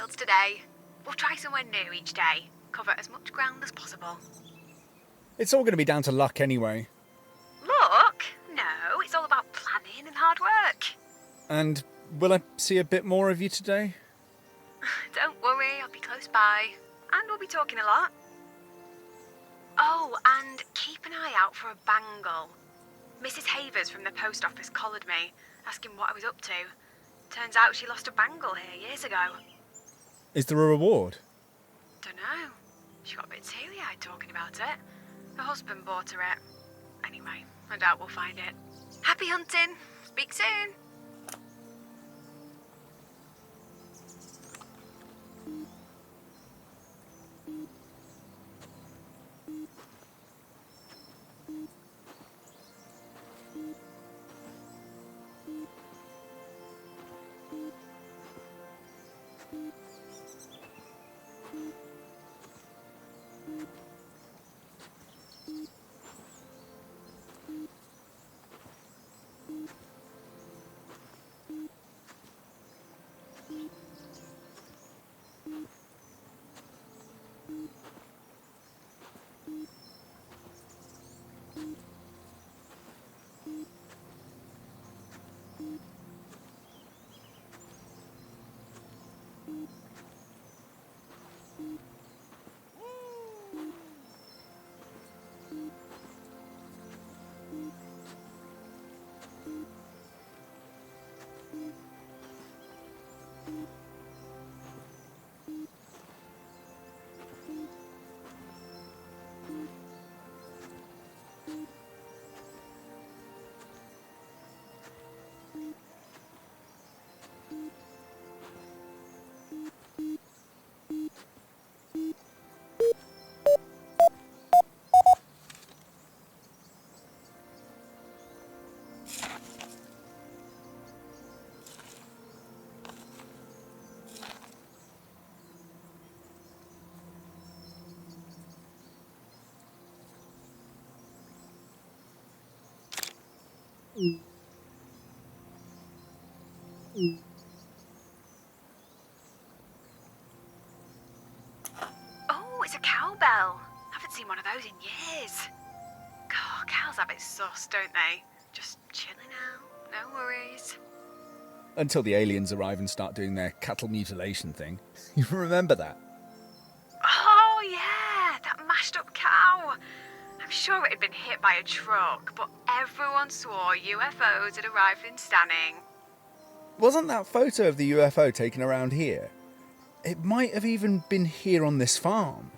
else today. We'll try somewhere new each day. Cover as much ground as possible. It's all going to be down to luck anyway. Look? No, it's all about planning and hard work. And will I see a bit more of you today? Don't worry, I'll be close by. And we'll be talking a lot. Oh, and keep an eye out for a bangle. Mrs. Havers from the post office collared me, asking what I was up to. Turns out she lost a bangle here years ago. Is there a reward? Dunno. She got a bit teary-eyed talking about it. Her husband bought her it. Anyway, I doubt we'll find it. Happy hunting! Speak soon! Oh, it's a cowbell. Haven't seen one of those in years. God, cows have it sussed, don't they? Just chilling out, no worries. Until the aliens arrive and start doing their cattle mutilation thing. You remember that? Oh, yeah, that mashed up cow. I'm sure it had been hit by a truck, but everyone swore UFOs had arrived in Stanning. Wasn't that photo of the UFO taken around here? It might have even been here on this farm.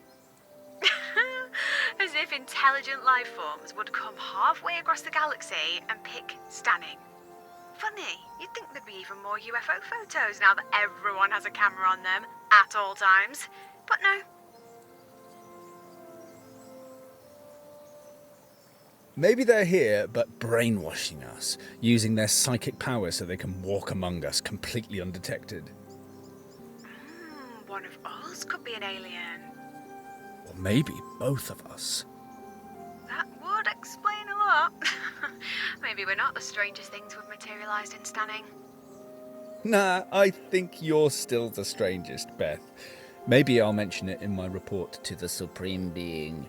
As if intelligent life forms would come halfway across the galaxy and pick Stanning. Funny, you'd think there'd be even more UFO photos now that everyone has a camera on them at all times. But no. Maybe they're here, but brainwashing us, using their psychic powers so they can walk among us completely undetected. One of us could be an alien. Or maybe both of us. That would explain a lot. Maybe we're not the strangest things we've materialised in Stanning. Nah, I think you're still the strangest, Beth. Maybe I'll mention it in my report to the Supreme Being.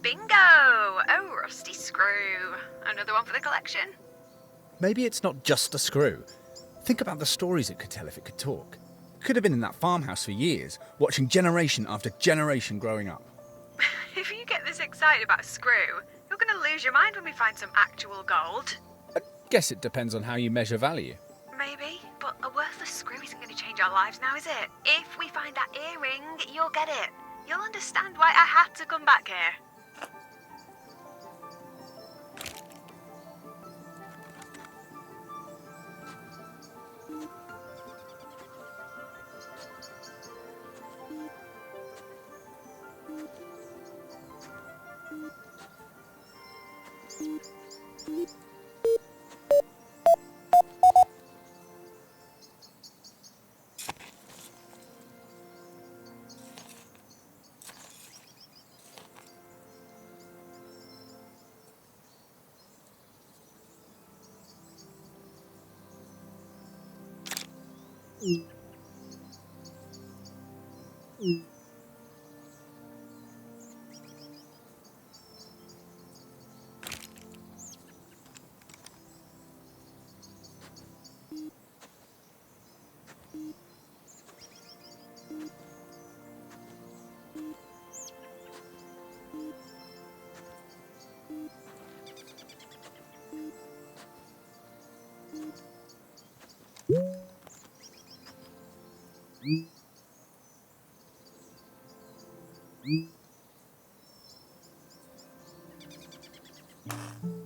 Bingo! Oh, rusty screw. Another one for the collection. Maybe it's not just a screw. Think about the stories it could tell if it could talk. It could have been in that farmhouse for years, watching generation after generation growing up. If you get this excited about a screw, you're going to lose your mind when we find some actual gold. I guess it depends on how you measure value. Maybe, but a worthless screw isn't going to change our lives now, is it? If we find that earring, you'll get it. You'll understand why I had to come back here.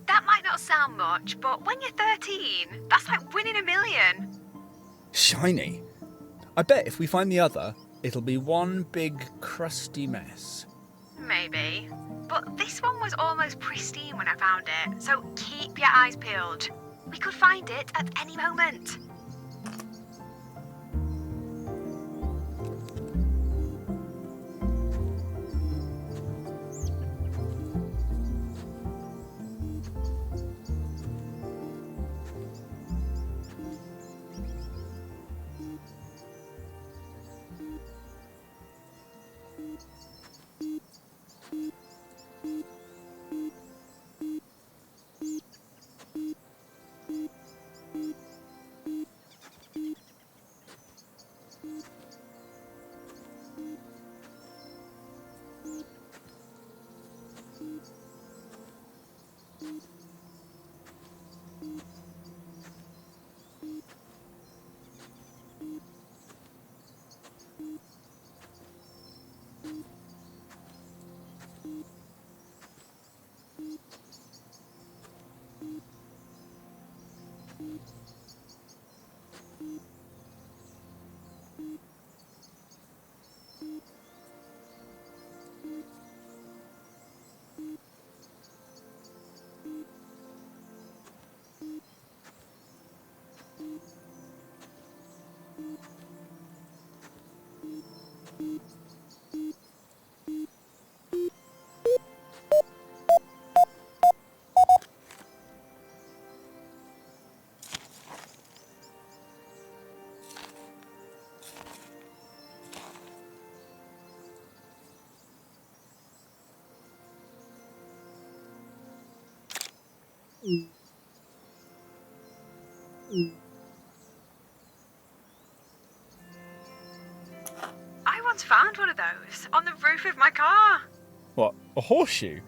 That might not sound much, but when you're 13, that's like winning $1 million. Shiny. I bet if we find the other, it'll be one big crusty mess. Maybe. But this one was almost pristine when I found it, so keep your eyes peeled. We could find it at any moment. I once found one of those on the roof of my car. What, a horseshoe?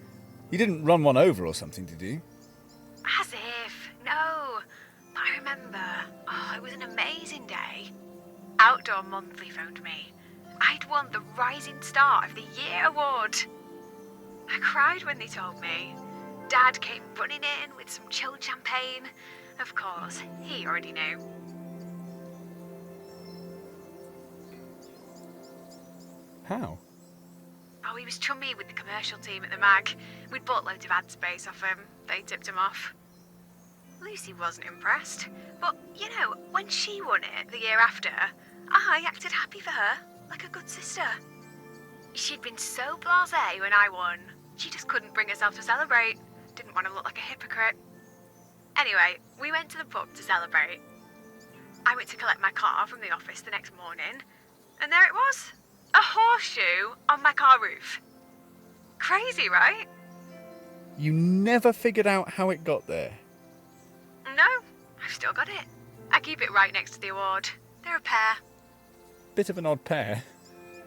You didn't run one over or something, did you? As if. No. But I remember, it was an amazing day. Outdoor Monthly phoned me. I'd won the Rising Star of the Year award. I cried when they told me. Dad came running in with some chilled champagne. Of course, he already knew. How? Oh, he was chummy with the commercial team at the mag. We'd bought loads of ad space off him. They tipped him off. Lucy wasn't impressed. But, you know, when she won it the year after, I acted happy for her, like a good sister. She'd been so blasé when I won. She just couldn't bring herself to celebrate. Didn't want to look like a hypocrite. Anyway, we went to the pub to celebrate. I went to collect my car from the office the next morning, and there it was. A horseshoe on my car roof. Crazy, right? You never figured out how it got there. No, I've still got it. I keep it right next to the award. They're a pair. Bit of an odd pair.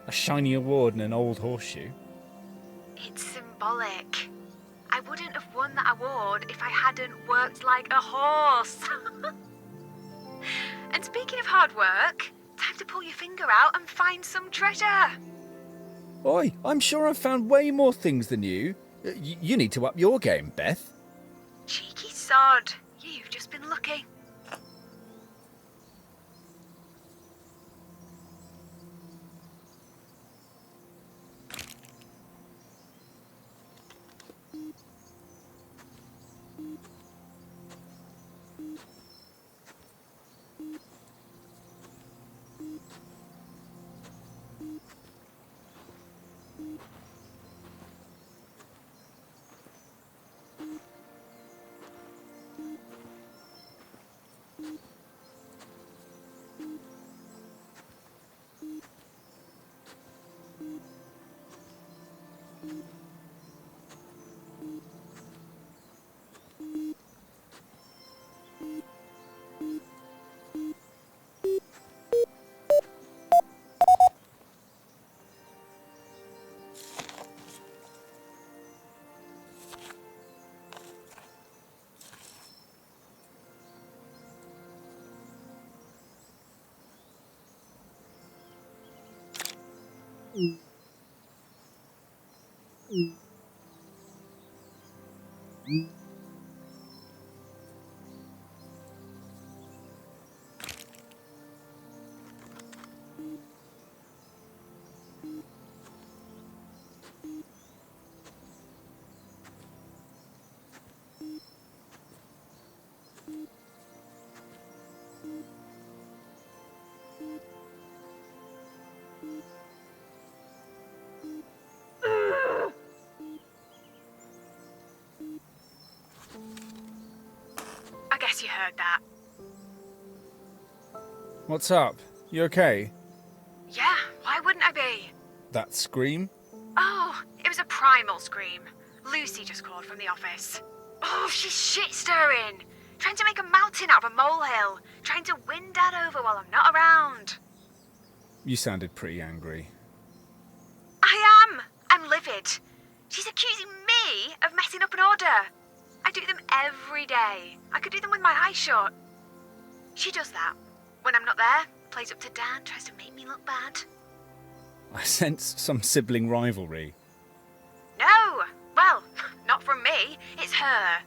A shiny award and an old horseshoe. It's symbolic. I wouldn't have won that award if I hadn't worked like a horse. And speaking of hard work, time to pull your finger out and find some treasure. Oi, I'm sure I've found way more things than you. You need to up your game, Beth. Cheeky sod. You've just been lucky. I guess you heard that. What's up? You okay? Yeah, why wouldn't I be? That scream? Oh, it was a primal scream. Lucy just called from the office. Oh, she's shit-stirring. Trying to make a mountain out of a molehill. Trying to win Dad over while I'm not around. You sounded pretty angry. I am. I'm livid. She's accusing me of messing up an order. I do them every day. I could do them with my eyes shut. She does that. When I'm not there, plays up to Dad, tries to make me look bad. I sense some sibling rivalry. No! Well, not from me. It's her.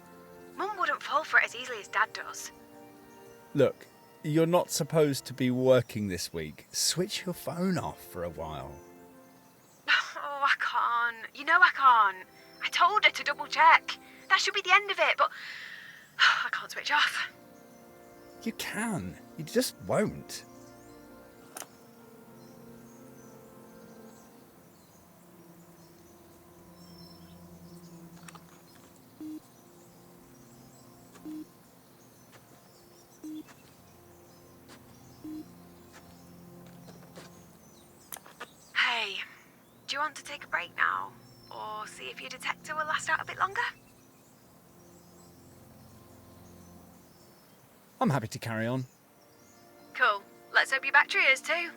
Mum wouldn't fall for it as easily as Dad does. Look, you're not supposed to be working this week. Switch your phone off for a while. Oh, I can't. You know I can't. I told her to double check. That should be the end of it, but I can't switch off. You can. You just won't. Hey, do you want to take a break now? Or see if your detector will last out a bit longer? I'm happy to carry on. Cool. Let's hope your battery is too.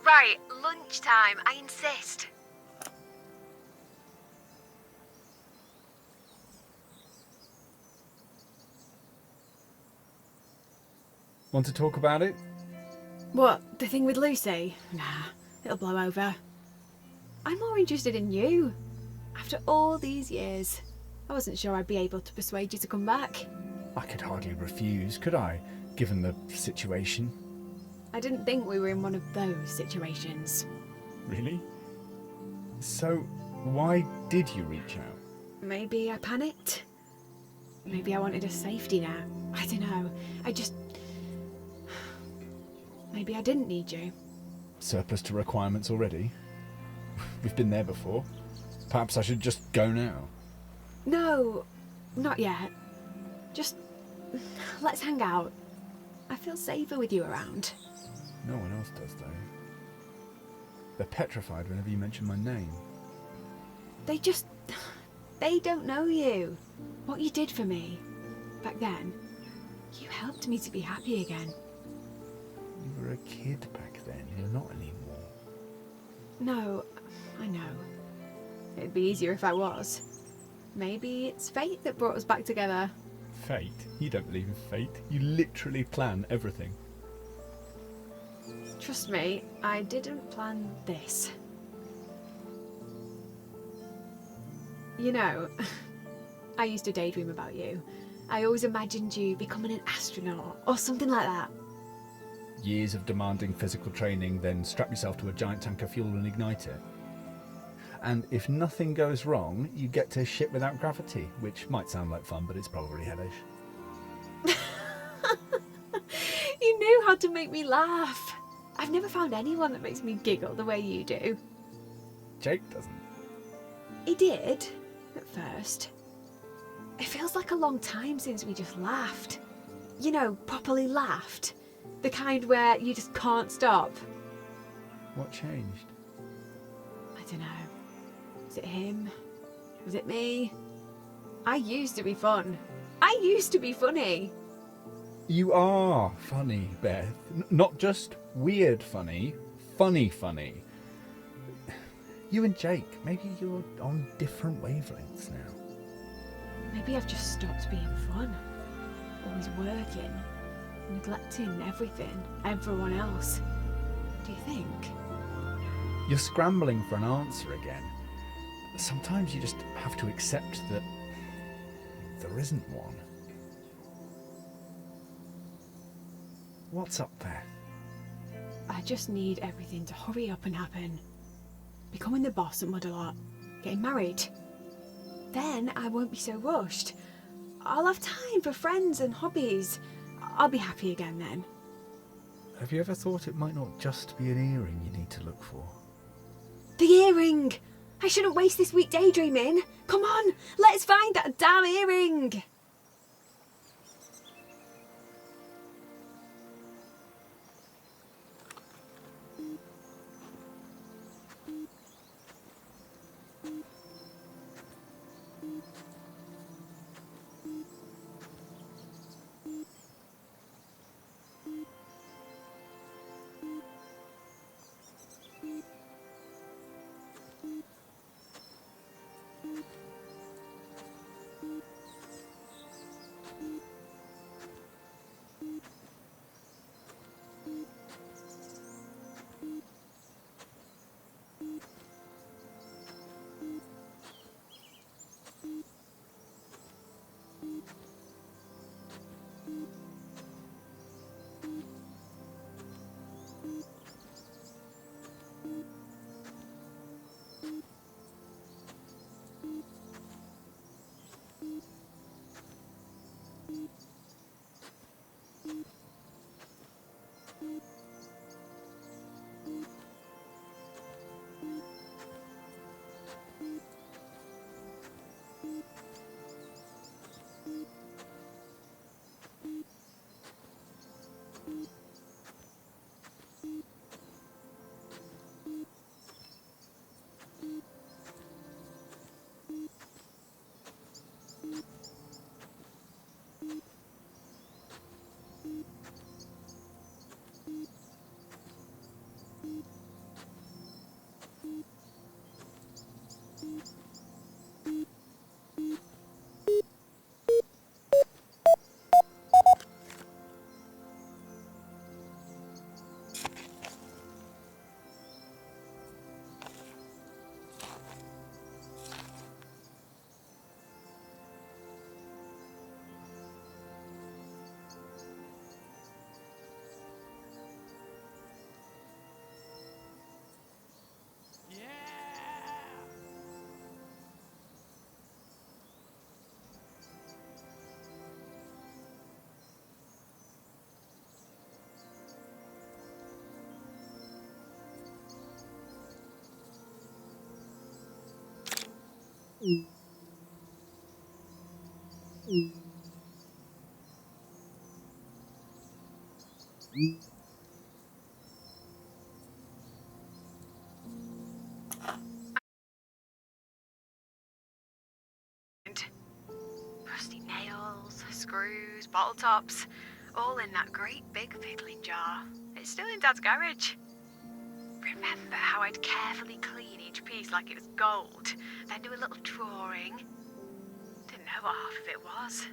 Right, lunchtime, I insist. Want to talk about it? What, the thing with Lucy? Nah, it'll blow over. I'm more interested in you. After all these years, I wasn't sure I'd be able to persuade you to come back. I could hardly refuse, could I, given the situation? I didn't think we were in one of those situations. Really? So, why did you reach out? Maybe I panicked. Maybe I wanted a safety net. I don't know. Maybe I didn't need you. Surplus to requirements already? We've been there before. Perhaps I should just go now. No, not yet. Just let's hang out. I feel safer with you around. No one else does, though. They're petrified whenever you mention my name. They don't know you. What you did for me. Back then, you helped me to be happy again. You were a kid back then. You're not anymore. No, I know. It'd be easier if I was. Maybe it's fate that brought us back together. Fate? You don't believe in fate. You literally plan everything. Trust me, I didn't plan this. You know, I used to daydream about you. I always imagined you becoming an astronaut or something like that. Years of demanding physical training, then strap yourself to a giant tank of fuel and ignite it. And if nothing goes wrong, you get to ship without gravity, which might sound like fun, but it's probably hellish. You knew how to make me laugh. I've never found anyone that makes me giggle the way you do. Jake doesn't. He did, at first. It feels like a long time since we just laughed. You know, properly laughed. The kind where you just can't stop. What changed? I don't know. Was it him? Was it me? I used to be fun. I used to be funny. You are funny, Beth. Not just weird funny, funny. You and Jake, maybe you're on different wavelengths now. Maybe I've just stopped being fun. Always working, neglecting everything, everyone else. Do you think? You're scrambling for an answer again. Sometimes you just have to accept that there isn't one. What's up there? I just need everything to hurry up and happen. Becoming the boss at Mudalot, getting married. Then I won't be so rushed. I'll have time for friends and hobbies. I'll be happy again then. Have you ever thought it might not just be an earring you need to look for? The earring! I shouldn't waste this week daydreaming. Come on, let's find that damn earring! Rusty nails, screws, bottle tops, all in that great big pickling jar. It's still in Dad's garage. Remember how I'd carefully clean each piece like it was gold, then do a little drawing? Didn't know what half of it was.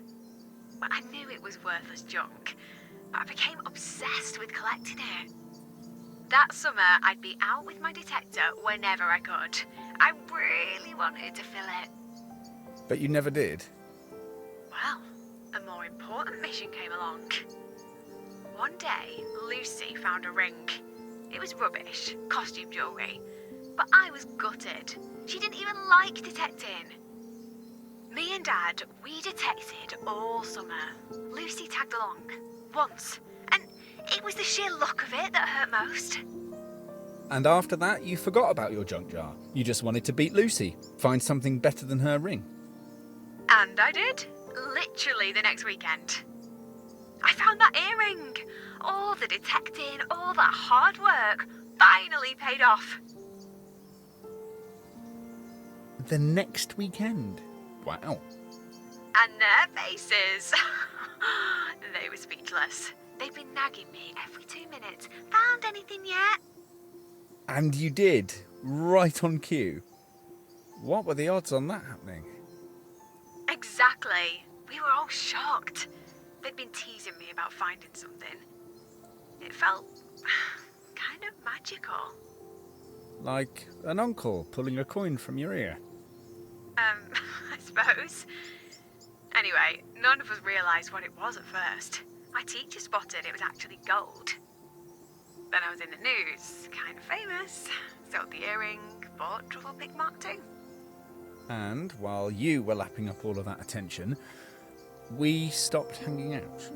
But I knew it was worthless junk. But I became obsessed with collecting it. That summer, I'd be out with my detector whenever I could. I really wanted to fill it. But you never did. Well, a more important mission came along. One day, Lucy found a ring. It was rubbish, costume jewellery, but I was gutted. She didn't even like detecting. Me and Dad, we detected all summer. Lucy tagged along, once, and it was the sheer look of it that hurt most. And after that, you forgot about your junk jar. You just wanted to beat Lucy, find something better than her ring. And I did, literally the next weekend. I found that earring. All the detecting, all that hard work, finally paid off. The next weekend? Wow. And their faces. They were speechless. They'd been nagging me every 2 minutes. Found anything yet? And you did, right on cue. What were the odds on that happening? Exactly. We were all shocked. They'd been teasing me about finding something. It felt kind of magical. Like an uncle pulling a coin from your ear. I suppose. Anyway, none of us realised what it was at first. My teacher spotted it was actually gold. Then I was in the news, kind of famous. Sold the earring, bought Trufflepig Mark II. And while you were lapping up all of that attention, we stopped hanging out.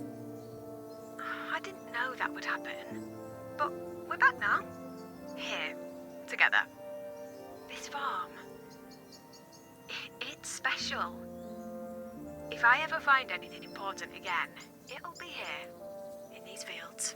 I didn't know that would happen. But we're back now. Here, together. This farm. It's special. If I ever find anything important again, it'll be here, in these fields.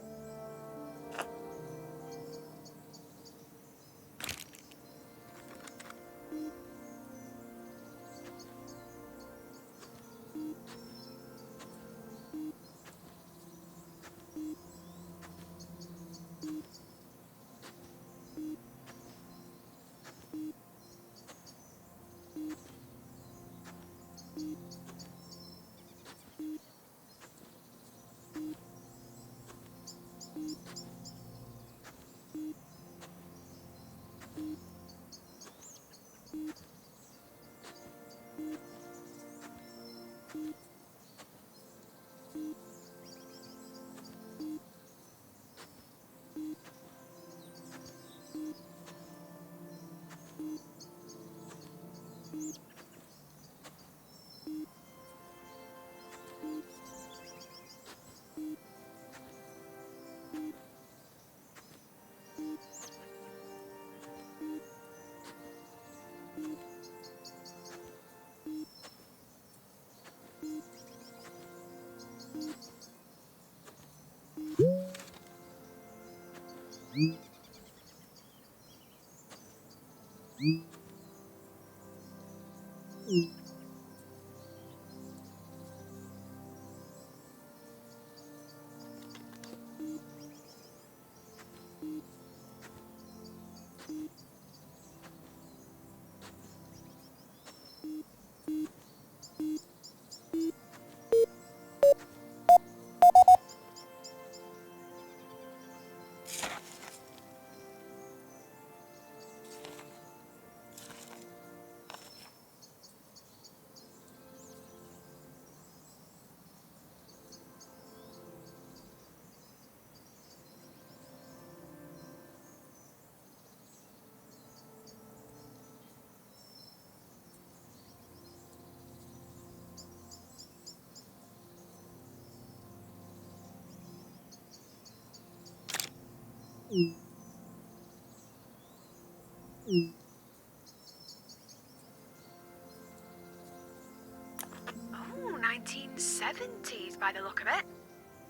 1970s by the look of it.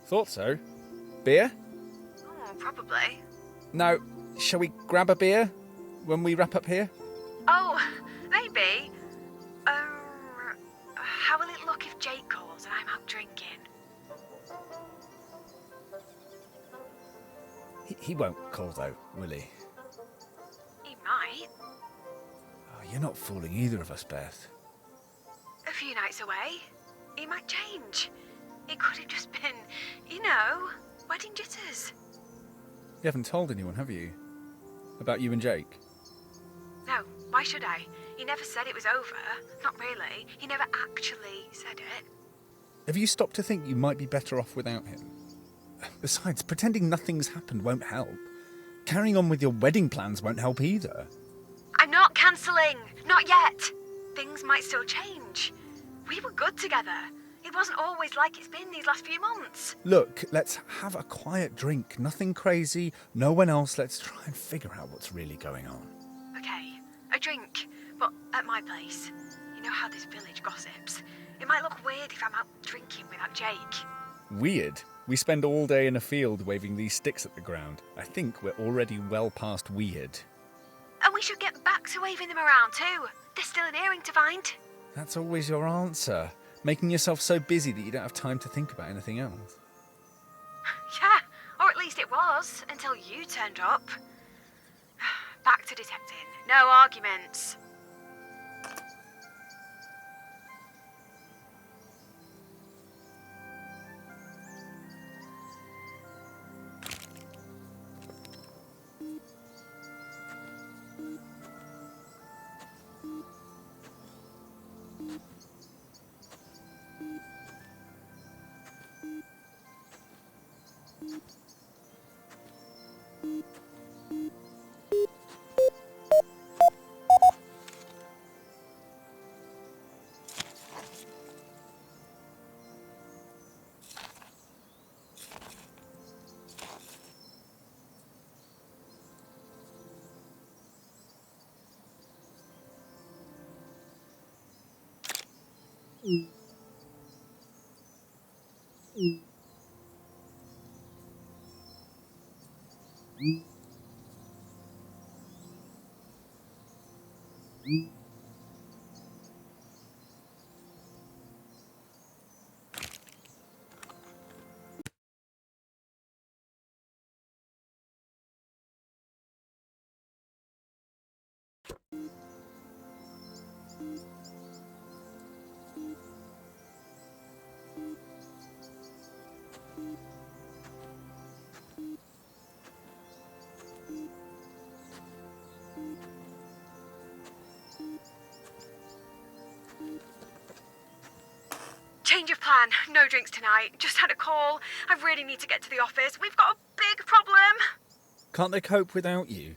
Thought so. Beer? Oh, probably. Now, shall we grab a beer when we wrap up here? Oh, maybe. How will it look if Jake calls and I'm out drinking? He won't call though, will he? He might. Oh, you're not fooling either of us, Beth. A few nights away. He might change. It could have just been, wedding jitters. You haven't told anyone, have you? About you and Jake? No, why should I? He never said it was over. Not really. He never actually said it. Have you stopped to think you might be better off without him? Besides, pretending nothing's happened won't help. Carrying on with your wedding plans won't help either. I'm not cancelling. Not yet. Things might still change. We were good together. It wasn't always like it's been these last few months. Look, let's have a quiet drink. Nothing crazy. No one else. Let's try and figure out what's really going on. Okay, a drink, but at my place. You know how this village gossips. It might look weird if I'm out drinking without Jake. Weird. We spend all day in a field waving these sticks at the ground. I think we're already well past weird. And we should get back to waving them around too. There's still an earring to find. That's always your answer. Making yourself so busy that you don't have time to think about anything else. Yeah, or at least it was, until you turned up. Back to detecting. No arguments. Change of plan. No drinks tonight. Just had a call. I really need to get to the office. We've got a big problem. Can't they cope without you?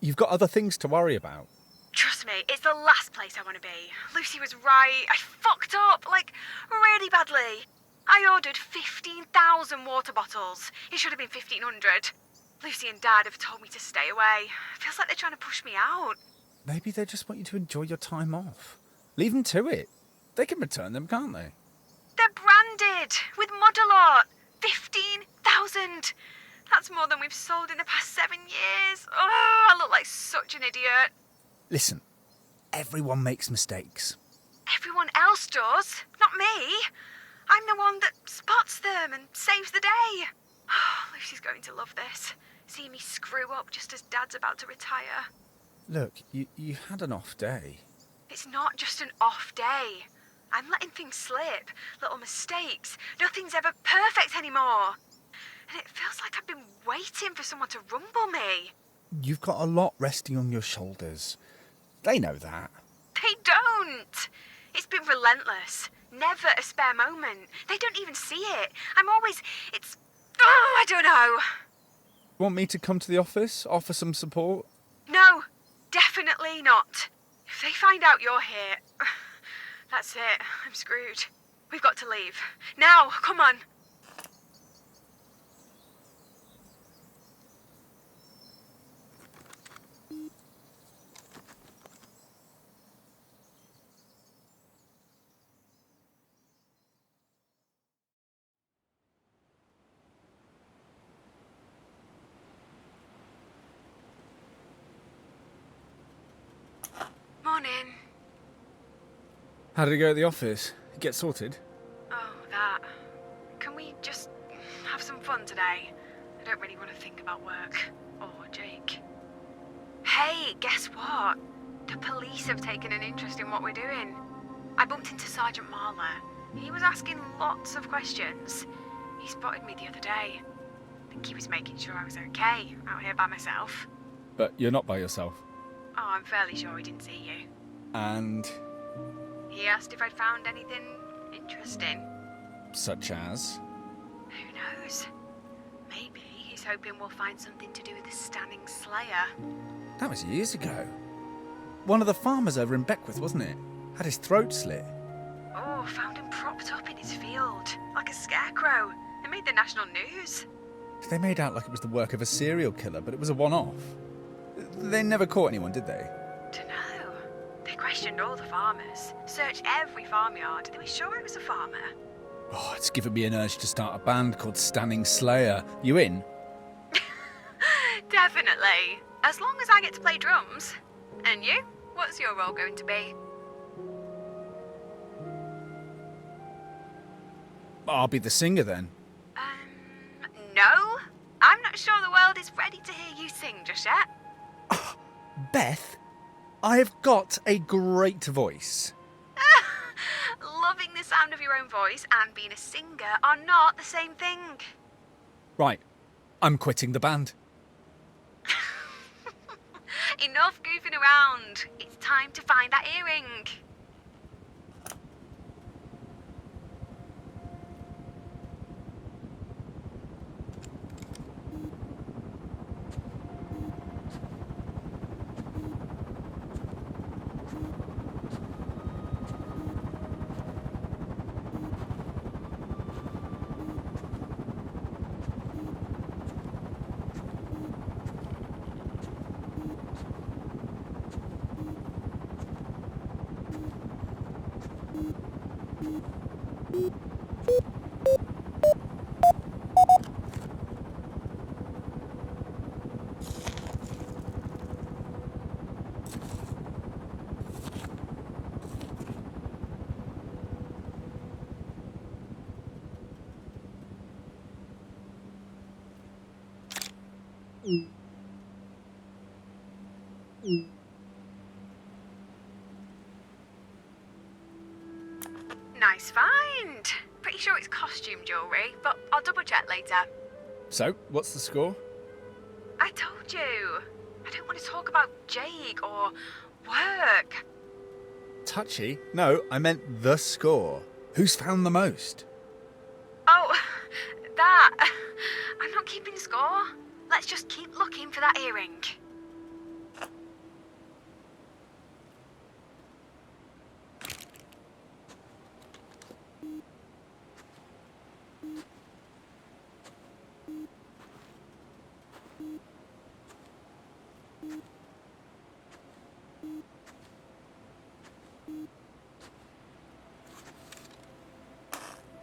You've got other things to worry about. Trust me, it's the last place I want to be. Lucy was right. I fucked up, really badly. I ordered 15,000 water bottles. It should have been 1,500. Lucy and Dad have told me to stay away. Feels like they're trying to push me out. Maybe they just want you to enjoy your time off. Leave them to it. They can return them, can't they? They're branded with Modelot. 15,000. That's more than we've sold in the past 7 years. Oh, I look like such an idiot. Listen, everyone makes mistakes. Everyone else does, not me. I'm the one that spots them and saves the day. Oh, Lucy's going to love this. See me screw up just as Dad's about to retire. Look, you had an off day. It's not just an off day. I'm letting things slip, little mistakes. Nothing's ever perfect anymore. And it feels like I've been waiting for someone to rumble me. You've got a lot resting on your shoulders. They know that. They don't. It's been relentless. Never a spare moment. They don't even see it. I don't know. Want me to come to the office, offer some support? No, definitely not. If they find out you're here, that's it. I'm screwed. We've got to leave. Now, come on. Morning. How did it go at the office? Get sorted? Oh, that. Can we just have some fun today? I don't really want to think about work. Or Jake. Hey, guess what? The police have taken an interest in what we're doing. I bumped into Sergeant Marler. He was asking lots of questions. He spotted me the other day. I think he was making sure I was okay out here by myself. But you're not by yourself. Oh, I'm fairly sure he didn't see you. And He asked if I'd found anything interesting. such as? Who knows? Maybe he's hoping we'll find something to do with the Stanning Slayer. That was years ago. One of the farmers over in Beckwith, wasn't it? Had his throat slit. Oh, found him propped up in his field, like a scarecrow. It made the national news. They made out like it was the work of a serial killer, but it was a one-off. They never caught anyone, did they? Dunno. They questioned all the farmers, searched every farmyard. They were sure it was a farmer. Oh, it's given me an urge to start a band called Stanning Slayer. You in? Definitely. As long as I get to play drums. And you? What's your role going to be? I'll be the singer then. No. I'm not sure the world is ready to hear you sing just yet. Beth, I have got a great voice. Loving the sound of your own voice and being a singer are not the same thing. Right, I'm quitting the band. Enough goofing around. It's time to find that earring. Nice find. Pretty sure it's costume jewellery, but I'll double check later. So, what's the score? I told you. I don't want to talk about Jake or work. Touchy? No, I meant the score. Who's found the most? Oh, that. I'm not keeping score. Let's just keep looking for that earring.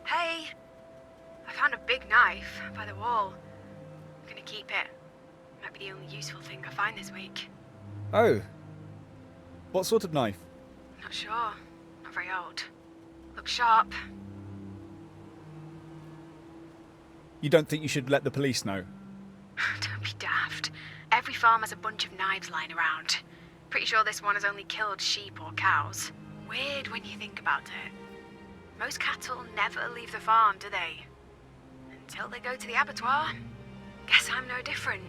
Hey, I found a big knife by the wall. I'm gonna keep it. Might be the only useful thing I find this week. Oh. What sort of knife? Not sure. Not very old. Looks sharp. You don't think you should let the police know? Don't be daft. Every farm has a bunch of knives lying around. Pretty sure this one has only killed sheep or cows. Weird when you think about it. Most cattle never leave the farm, do they? Until they go to the abattoir. Guess I'm no different.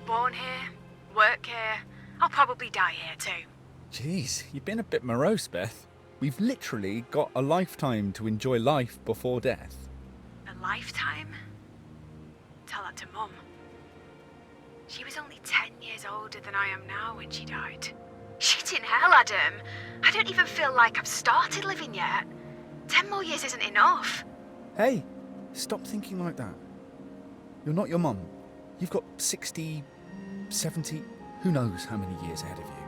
Born here, work here, I'll probably die here too. Jeez, you've been a bit morose, Beth. We've literally got a lifetime to enjoy life before death. A lifetime? Tell that to Mum. She was only 10 years older than I am now when she died. Shit in hell, Adam. I don't even feel like I've started living yet. 10 more years isn't enough. Hey, stop thinking like that. You're not your mum. You've got 60, 70, who knows how many years ahead of you.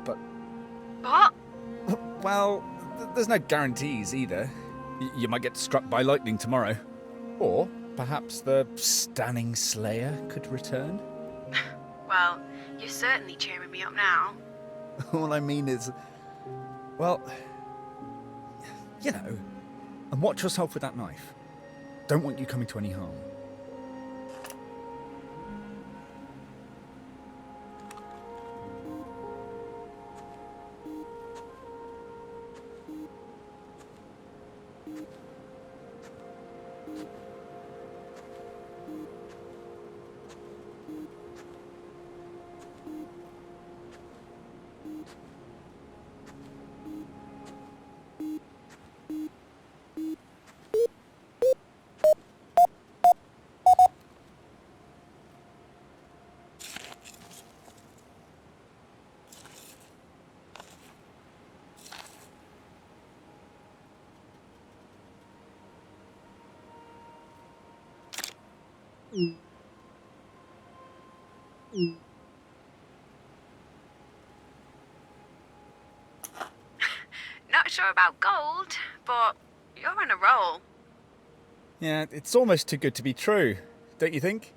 But, What? well, there's no guarantees either. You might get struck by lightning tomorrow. Or perhaps the Stanning Slayer could return. Well, you're certainly cheering me up now. All I mean is, well, you know, and watch yourself with that knife. Don't want you coming to any harm. Not sure about gold, but you're on a roll. Yeah, it's almost too good to be true, don't you think?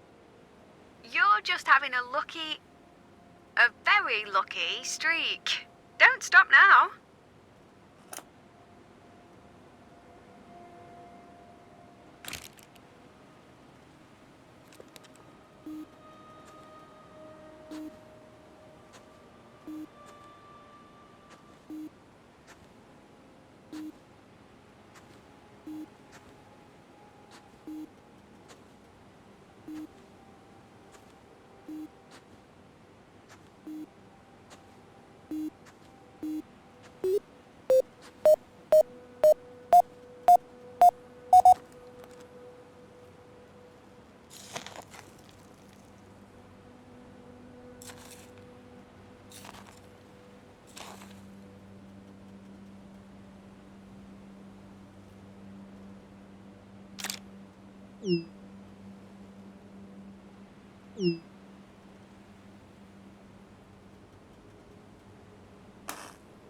You're just having a very lucky streak. Don't stop now.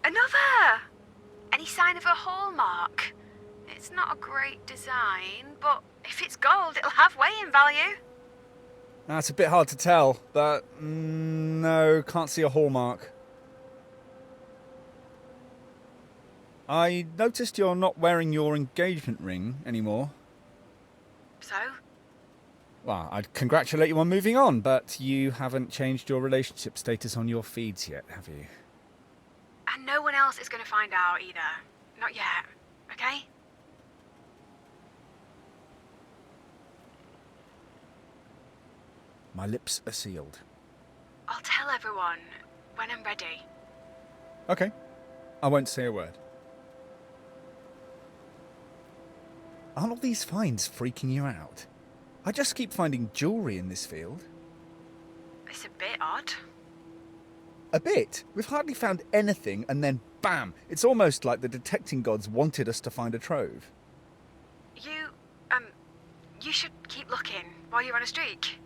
Another! Any sign of a hallmark? It's not a great design, but if it's gold, it'll have weighing value. That's a bit hard to tell, but no, can't see a hallmark. I noticed you're not wearing your engagement ring anymore. So? Well, I'd congratulate you on moving on, but you haven't changed your relationship status on your feeds yet, have you? And no one else is going to find out either. Not yet, okay? My lips are sealed. I'll tell everyone when I'm ready. Okay, I won't say a word. Aren't all these finds freaking you out? I just keep finding jewellery in this field. It's a bit odd. A bit? We've hardly found anything, and then bam! It's almost like the detecting gods wanted us to find a trove. You should keep looking while you're on a streak.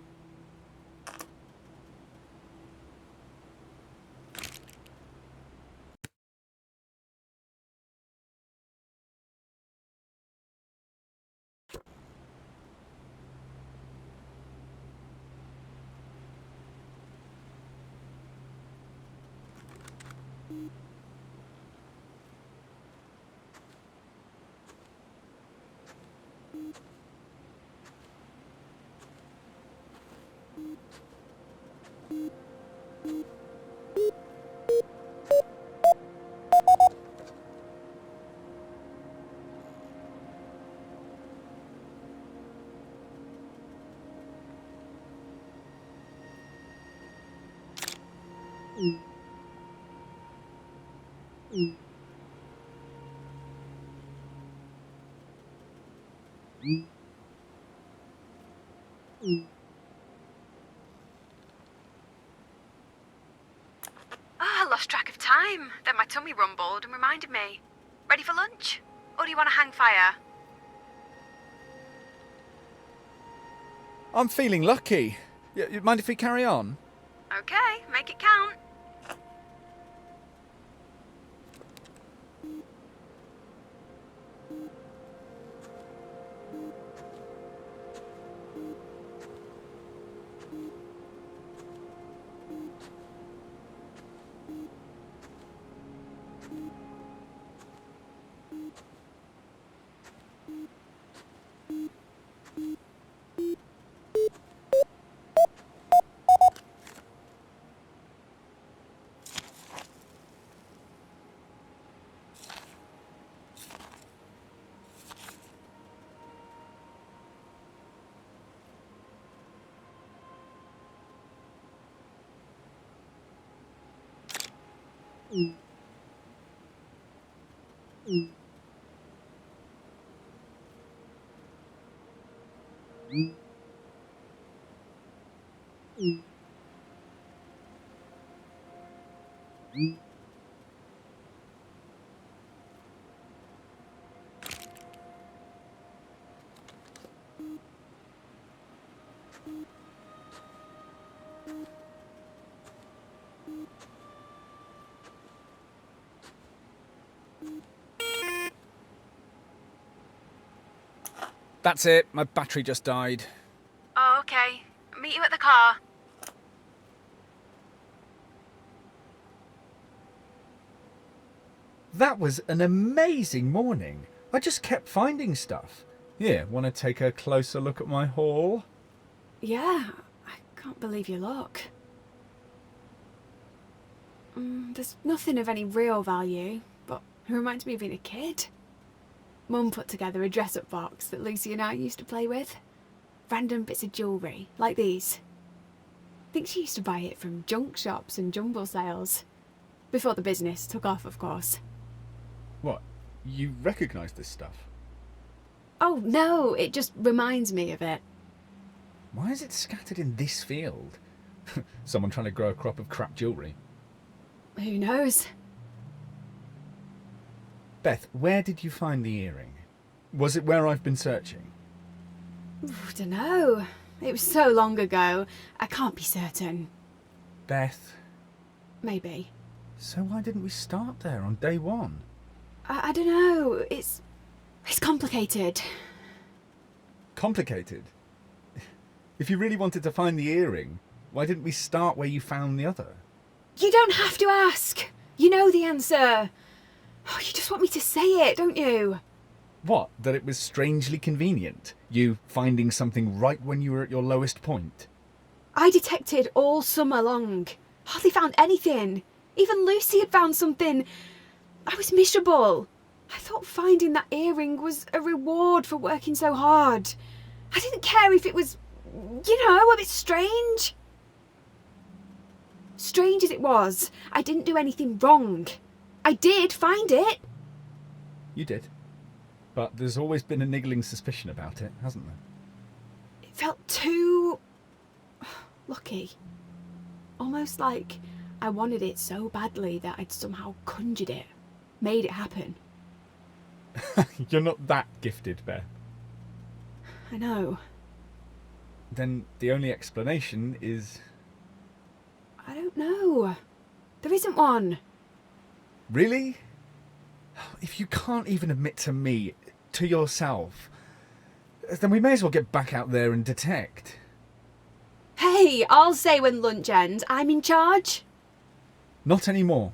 I lost track of time. Then my tummy rumbled and reminded me. Ready for lunch? Or do you want to hang fire? I'm feeling lucky. You mind if we carry on? Okay, make it count. That's it. My battery just died. Oh, okay. Meet you at the car. That was an amazing morning. I just kept finding stuff. Here, want to take a closer look at my haul? Yeah, I can't believe your luck. There's nothing of any real value, but it reminds me of being a kid. Mum put together a dress-up box that Lucy and I used to play with. Random bits of jewellery, like these. I think she used to buy it from junk shops and jumble sales. Before the business took off, of course. What? You recognise this stuff? Oh, no, it just reminds me of it. Why is it scattered in this field? Someone trying to grow a crop of crap jewellery. Who knows? Beth, where did you find the earring? Was it where I've been searching? Dunno. It was so long ago, I can't be certain. Beth. Maybe. So why didn't we start there on day one? I don't know. It's complicated. Complicated? If you really wanted to find the earring, why didn't we start where you found the other? You don't have to ask. You know the answer. Oh, you just want me to say it, don't you? What? That it was strangely convenient? You finding something right when you were at your lowest point? I detected all summer long. Hardly found anything. Even Lucy had found something. I was miserable. I thought finding that earring was a reward for working so hard. I didn't care if it was, a bit strange. Strange as it was, I didn't do anything wrong. I did find it. You did. But there's always been a niggling suspicion about it, hasn't there? It felt too lucky. Almost like I wanted it so badly that I'd somehow conjured it, made it happen. You're not that gifted, Beth. I know. Then the only explanation is... I don't know. There isn't one. Really? If you can't even admit to me, to yourself, then we may as well get back out there and detect. Hey, I'll say when lunch ends, I'm in charge. Not anymore.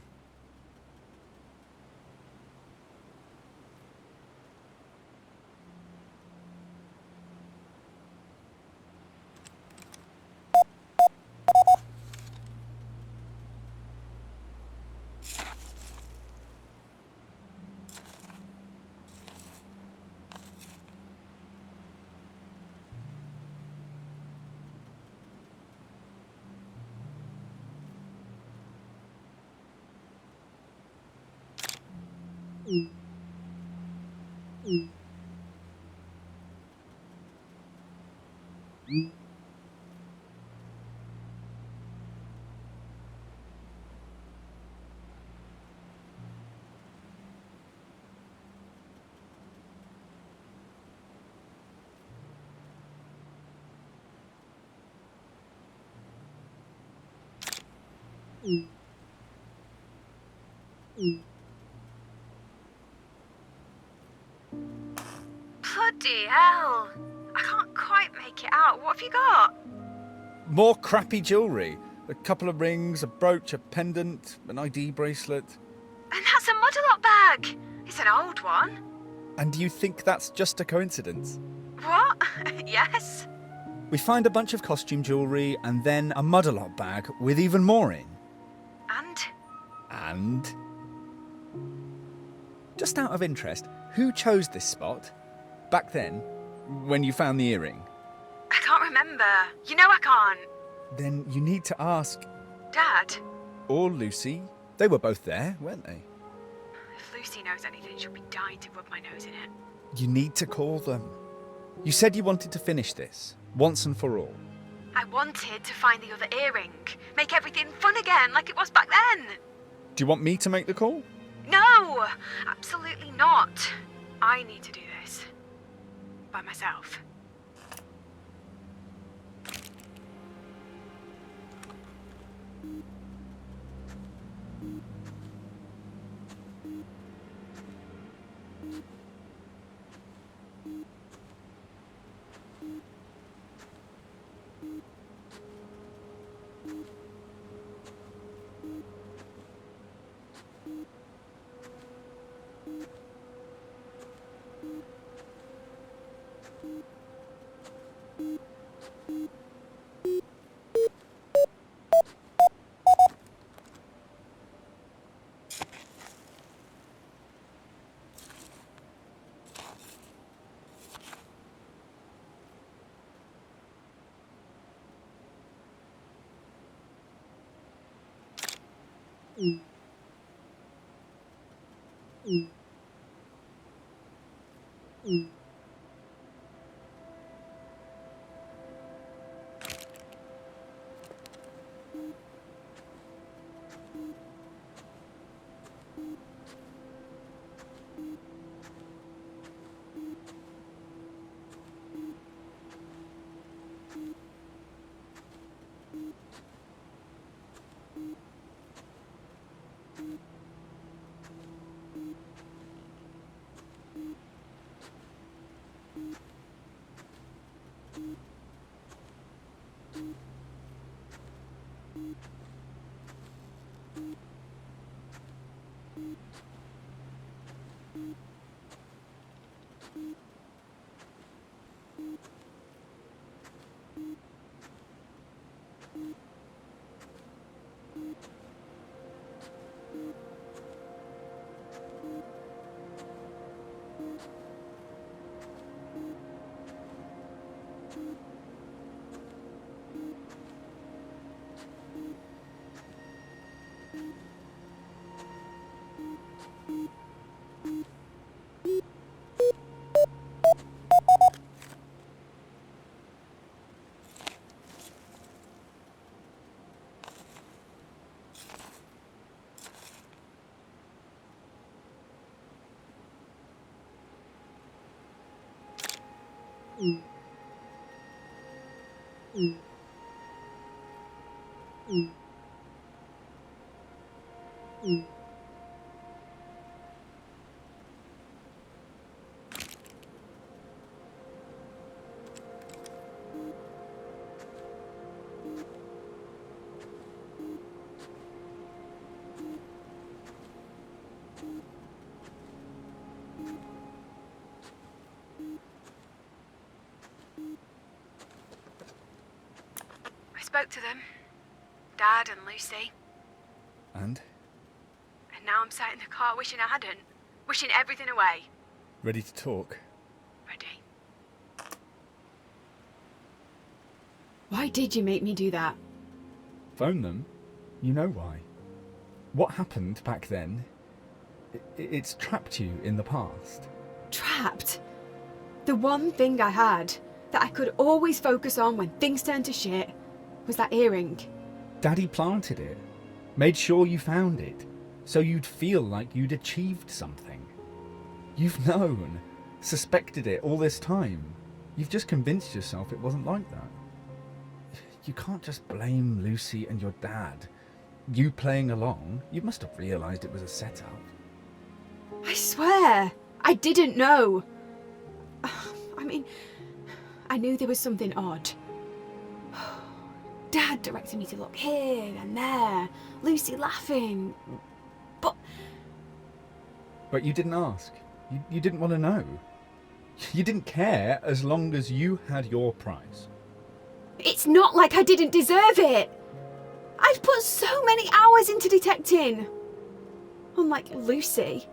Bloody hell. I can't quite make it out. What have you got? More crappy jewellery. A couple of rings, a brooch, a pendant, an ID bracelet. And that's a muddle-up bag. It's an old one. And do you think that's just a coincidence? What? Yes. We find a bunch of costume jewellery and then a Mud-a-Lot bag with even more in. And? And? Just out of interest, who chose this spot? Back then, when you found the earring? I can't remember. You know I can't. Then you need to ask... Dad? Or Lucy. They were both there, weren't they? If Lucy knows anything, she'll be dying to rub my nose in it. You need to call them. You said you wanted to finish this, once and for all. I wanted to find the other earring. Make everything fun again, like it was back then. Do you want me to make the call? No! Absolutely not. I need to do this. By myself. I spoke to them. Dad and Lucy. And? And now I'm sat in the car wishing I hadn't. Wishing everything away. Ready to talk? Ready. Why did you make me do that? Phone them? You know why. What happened back then, it's trapped you in the past. Trapped? The one thing I had that I could always focus on when things turned to shit was that earring. Daddy planted it. Made sure you found it. So you'd feel like you'd achieved something. You've known, suspected it all this time. You've just convinced yourself it wasn't like that. You can't just blame Lucy and your dad. You playing along, you must have realised it was a setup. I swear, I didn't know. I mean, I knew there was something odd. Dad directed me to look here and there, Lucy laughing. But But you didn't ask. You didn't want to know. You didn't care as long as you had your prize. It's not like I didn't deserve it. I've put so many hours into detecting. Unlike Lucy,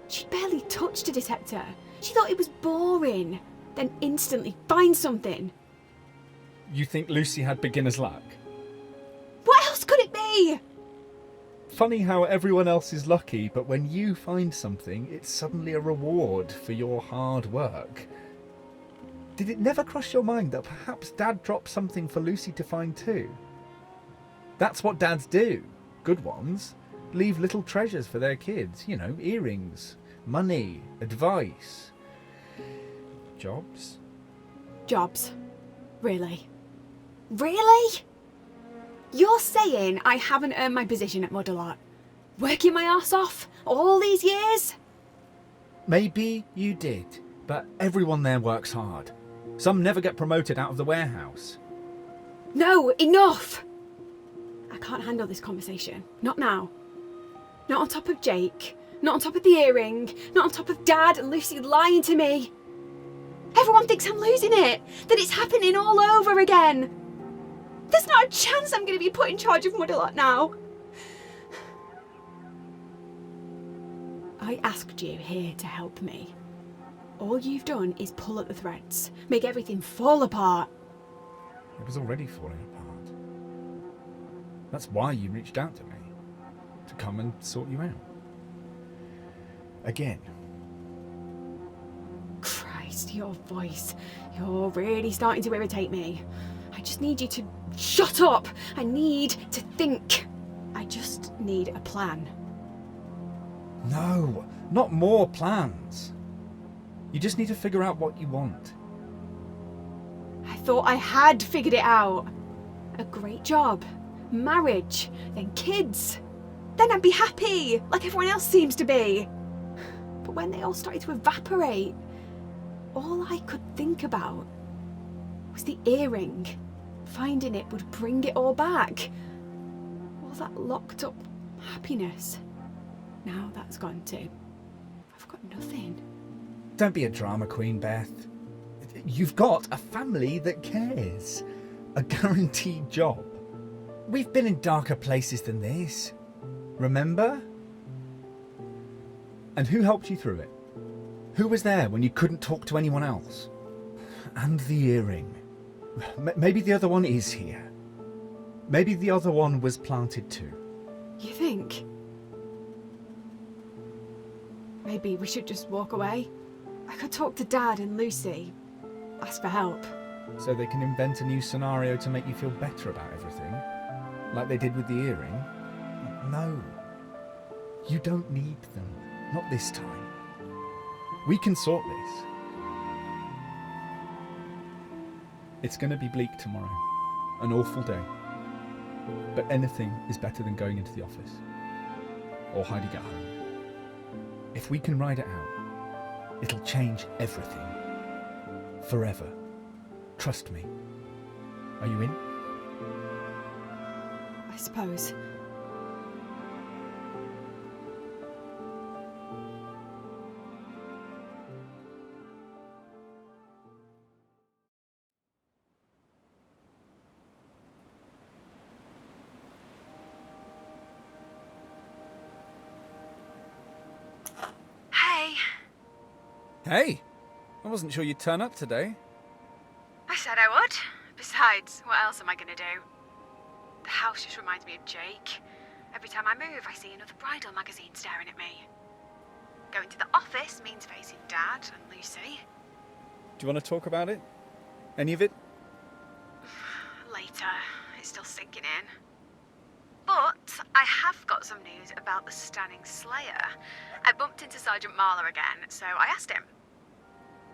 she barely touched a detector. She thought it was boring, then instantly find something. You think Lucy had beginner's luck? What else could it be? Funny how everyone else is lucky, but when you find something, it's suddenly a reward for your hard work. Did it never cross your mind that perhaps Dad dropped something for Lucy to find too? That's what dads do. Good ones. Leave little treasures for their kids. You know, earrings, money, advice. Jobs? Jobs. Really? Really? You're saying I haven't earned my position at Mudalot? Working my arse off all these years? Maybe you did, but everyone there works hard. Some never get promoted out of the warehouse. No, enough! I can't handle this conversation. Not now. Not on top of Jake. Not on top of the earring. Not on top of Dad and Lucy lying to me. Everyone thinks I'm losing it. That it's happening all over again. There's not a chance I'm going to be put in charge of Mudalot now. I asked you here to help me. All you've done is pull at the threads, make everything fall apart. It was already falling apart. That's why you reached out to me. To come and sort you out. Again. Christ, your voice. You're really starting to irritate me. I just need you to shut up. I need to think. I just need a plan. No, not more plans. You just need to figure out what you want. I thought I had figured it out. A great job, marriage, then kids. Then I'd be happy, like everyone else seems to be. But when they all started to evaporate, all I could think about was the earring. Finding it would bring it all back. All that locked up happiness. Now that's gone too. I've got nothing. Don't be a drama queen, Beth. You've got a family that cares. A guaranteed job. We've been in darker places than this. Remember? And who helped you through it? Who was there when you couldn't talk to anyone else? And the earring. Maybe the other one is here. Maybe the other one was planted too. You think? Maybe we should just walk away? I could talk to Dad and Lucy. Ask for help. So they can invent a new scenario to make you feel better about everything? Like they did with the earring? No. You don't need them. Not this time. We can sort this. It's going to be bleak tomorrow. An awful day. But anything is better than going into the office. Or hiding at home. If we can ride it out, it'll change everything. Forever. Trust me. Are you in? I suppose. Hey! I wasn't sure you'd turn up today. I said I would. Besides, what else am I going to do? The house just reminds me of Jake. Every time I move, I see another bridal magazine staring at me. Going to the office means facing Dad and Lucy. Do you want to talk about it? Any of it? Later. It's still sinking in. But I have got some news about the Stanning Slayer. I bumped into Sergeant Marler again, so I asked him.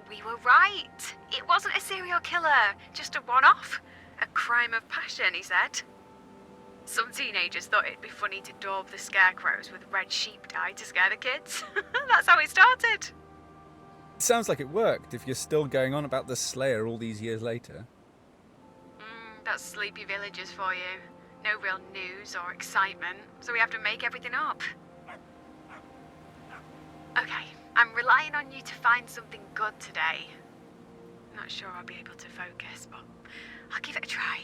We were right. It wasn't a serial killer, just a one-off. A crime of passion, he said. Some teenagers thought it'd be funny to daub the scarecrows with red sheep dye to scare the kids. That's how it started. Sounds like it worked if you're still going on about the Slayer all these years later. That's sleepy villagers for you. No real news or excitement, so we have to make everything up. Okay, I'm relying on you to find something good today. Not sure I'll be able to focus, but I'll give it a try.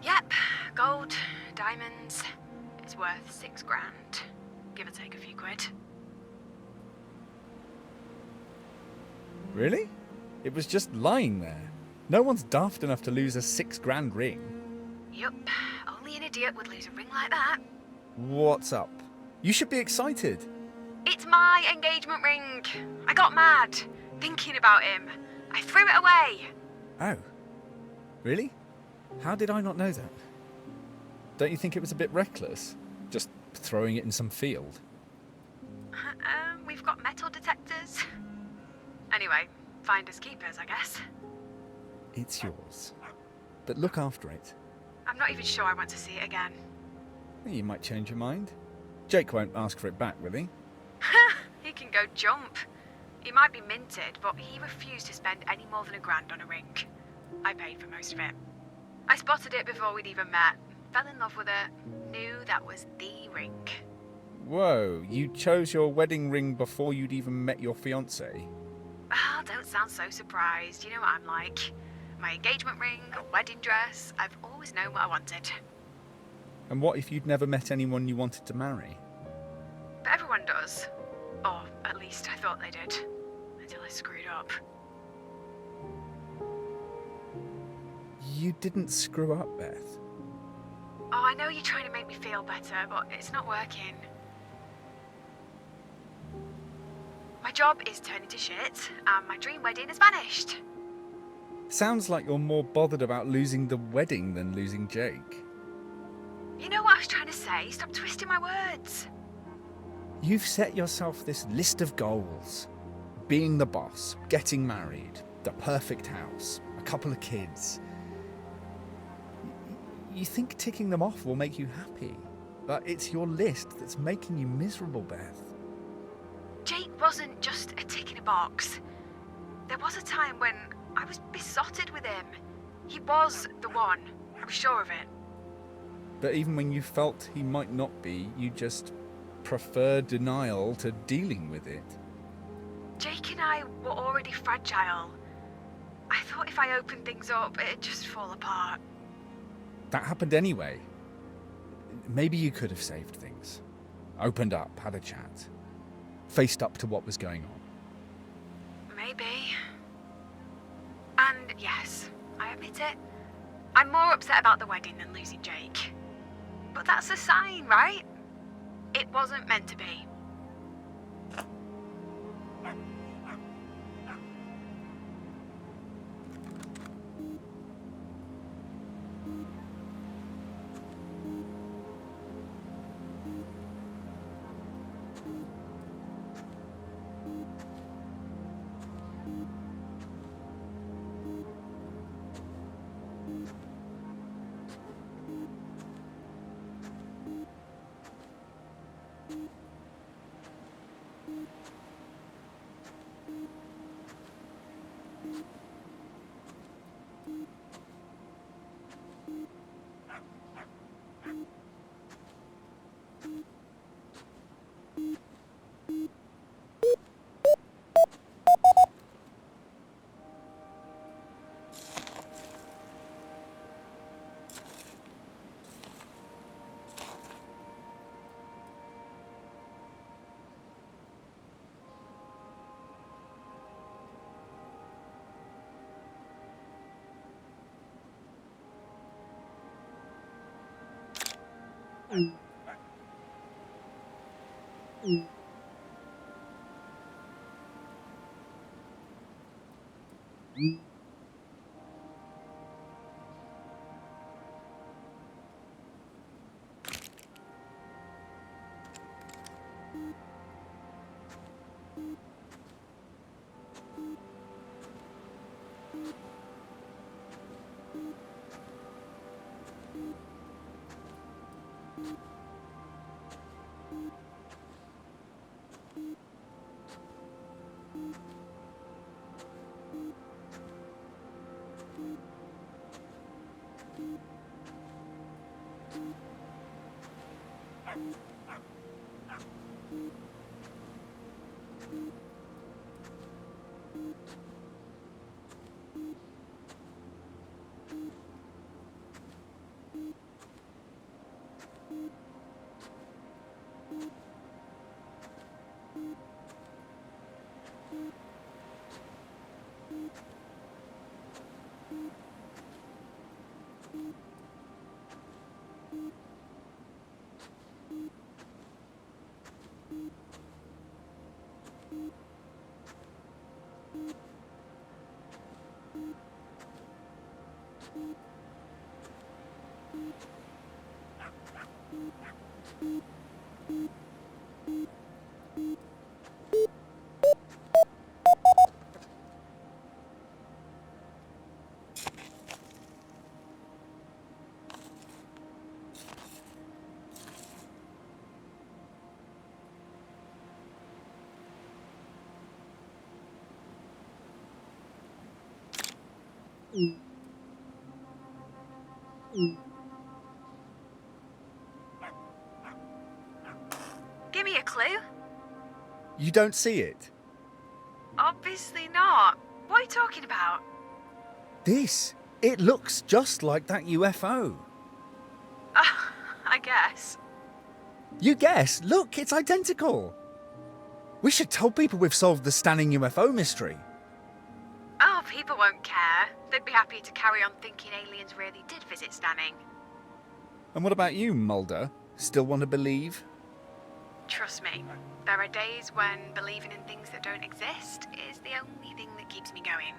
Yep, gold, diamonds. It's worth £6 grand. Give or take a few quid. Really? It was just lying there. No one's daft enough to lose a £6 grand ring. Yup, only an idiot would lose a ring like that. What's up? You should be excited. It's my engagement ring. I got mad, thinking about him. I threw it away. Oh. Really? How did I not know that? Don't you think it was a bit reckless? Just throwing it in some field? We've got metal detectors. Anyway, finders keepers, I guess. It's yours. But look after it. I'm not even sure I want to see it again. You might change your mind. Jake won't ask for it back, will he? He can go jump. It might be minted, but he refused to spend any more than £1 grand on a ring. I paid for most of it. I spotted it before we'd even met, fell in love with it, knew that was the ring. Whoa, you chose your wedding ring before you'd even met your fiancé? Ah, don't sound so surprised. You know what I'm like. My engagement ring, a wedding dress, I've always known what I wanted. And what if you'd never met anyone you wanted to marry? But everyone does. Or at least I thought they did. Until I screwed up. You didn't screw up, Beth. Oh, I know you're trying to make me feel better, but it's not working. My job is turning to shit, and my dream wedding has vanished. Sounds like you're more bothered about losing the wedding than losing Jake. You know what I was trying to say? Stop twisting my words. You've set yourself this list of goals. Being the boss, getting married, the perfect house, a couple of kids. You think ticking them off will make you happy, but it's your list that's making you miserable, Beth. Jake wasn't just a tick in a box. There was a time when I was besotted with him. He was the one. I was sure of it. But even when you felt he might not be, you just preferred denial to dealing with it. Jake and I were already fragile. I thought if I opened things up, it'd just fall apart. That happened anyway. Maybe you could have saved things. Opened up, had a chat. Faced up to what was going on. Maybe. And yes, I admit it. I'm more upset about the wedding than losing Jake. But that's a sign, right? It wasn't meant to be. Give me a clue. You don't see it? Obviously not. What are you talking about? This. It looks just like that UFO. I guess. You guess? Look, it's identical. We should tell people we've solved the Stanning UFO mystery. Oh, people won't care. They'd be happy to carry on thinking aliens really did visit Stanning. And what about you, Mulder? Still want to believe? Trust me, there are days when believing in things that don't exist is the only thing that keeps me going.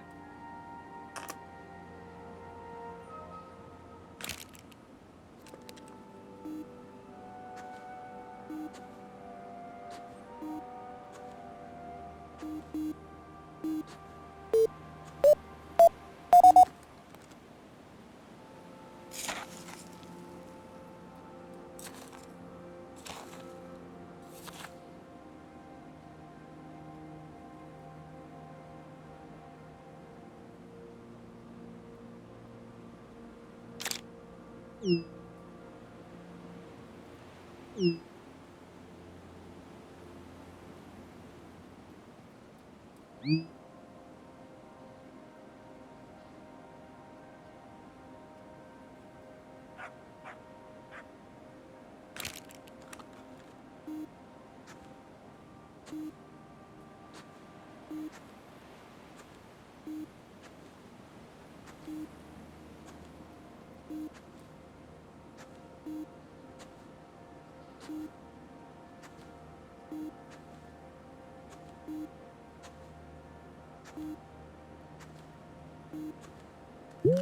Oh,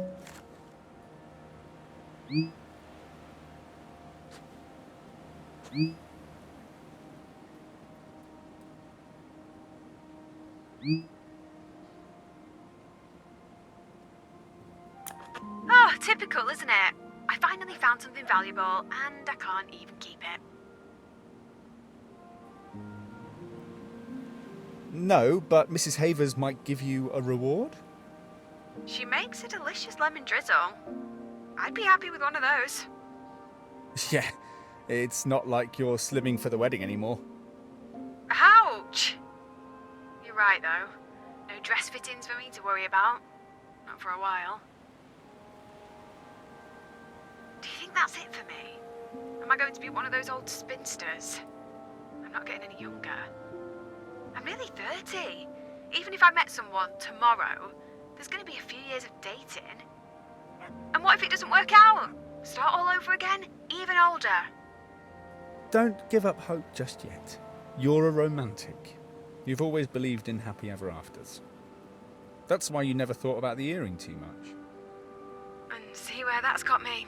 typical, isn't it? I finally found something valuable, and I can't even keep it. No, but Mrs. Havers might give you a reward? She makes a delicious lemon drizzle. I'd be happy with one of those. Yeah, it's not like you're slimming for the wedding anymore. Ouch! You're right, though. No dress fittings for me to worry about. Not for a while. Do you think that's it for me? Am I going to be one of those old spinsters? I'm not getting any younger. I'm nearly 30. Even if I met someone tomorrow, there's going to be a few years of dating. And what if it doesn't work out? Start all over again, even older. Don't give up hope just yet. You're a romantic. You've always believed in happy ever afters. That's why you never thought about the earring too much. And see where that's got me.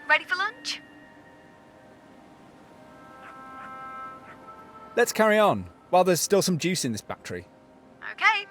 Ready for lunch? Let's carry on, while there's still some juice in this battery. Okay.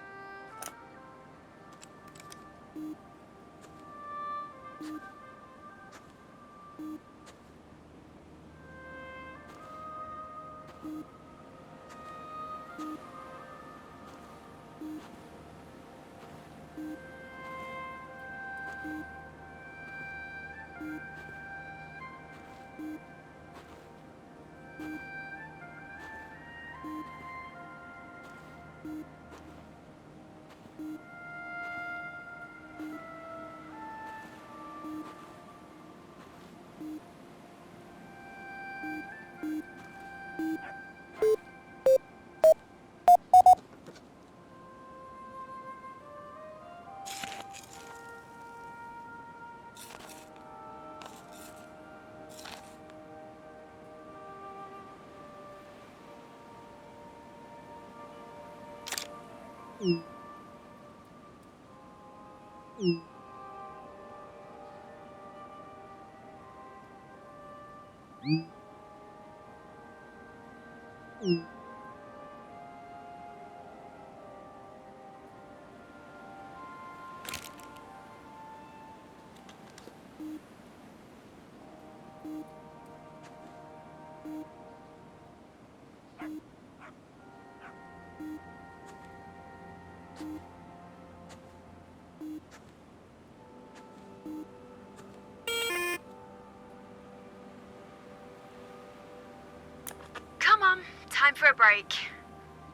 Come on, time for a break.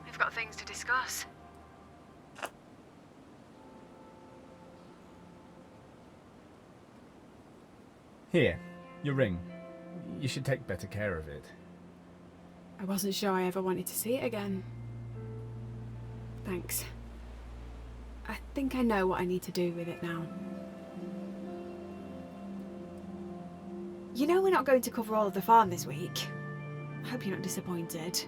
We've got things to discuss. Here, your ring. You should take better care of it. I wasn't sure I ever wanted to see it again. Thanks. I think I know what I need to do with it now. You know we're not going to cover all of the farm this week. I hope you're not disappointed.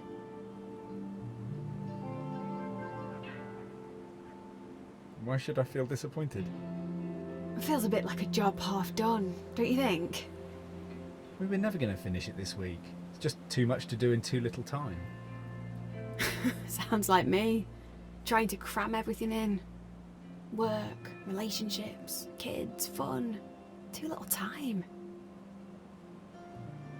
Why should I feel disappointed? It feels a bit like a job half done, don't you think? We were never going to finish it this week. It's just too much to do in too little time. Sounds like me. Trying to cram everything in. Work, relationships, kids, fun. Too little time.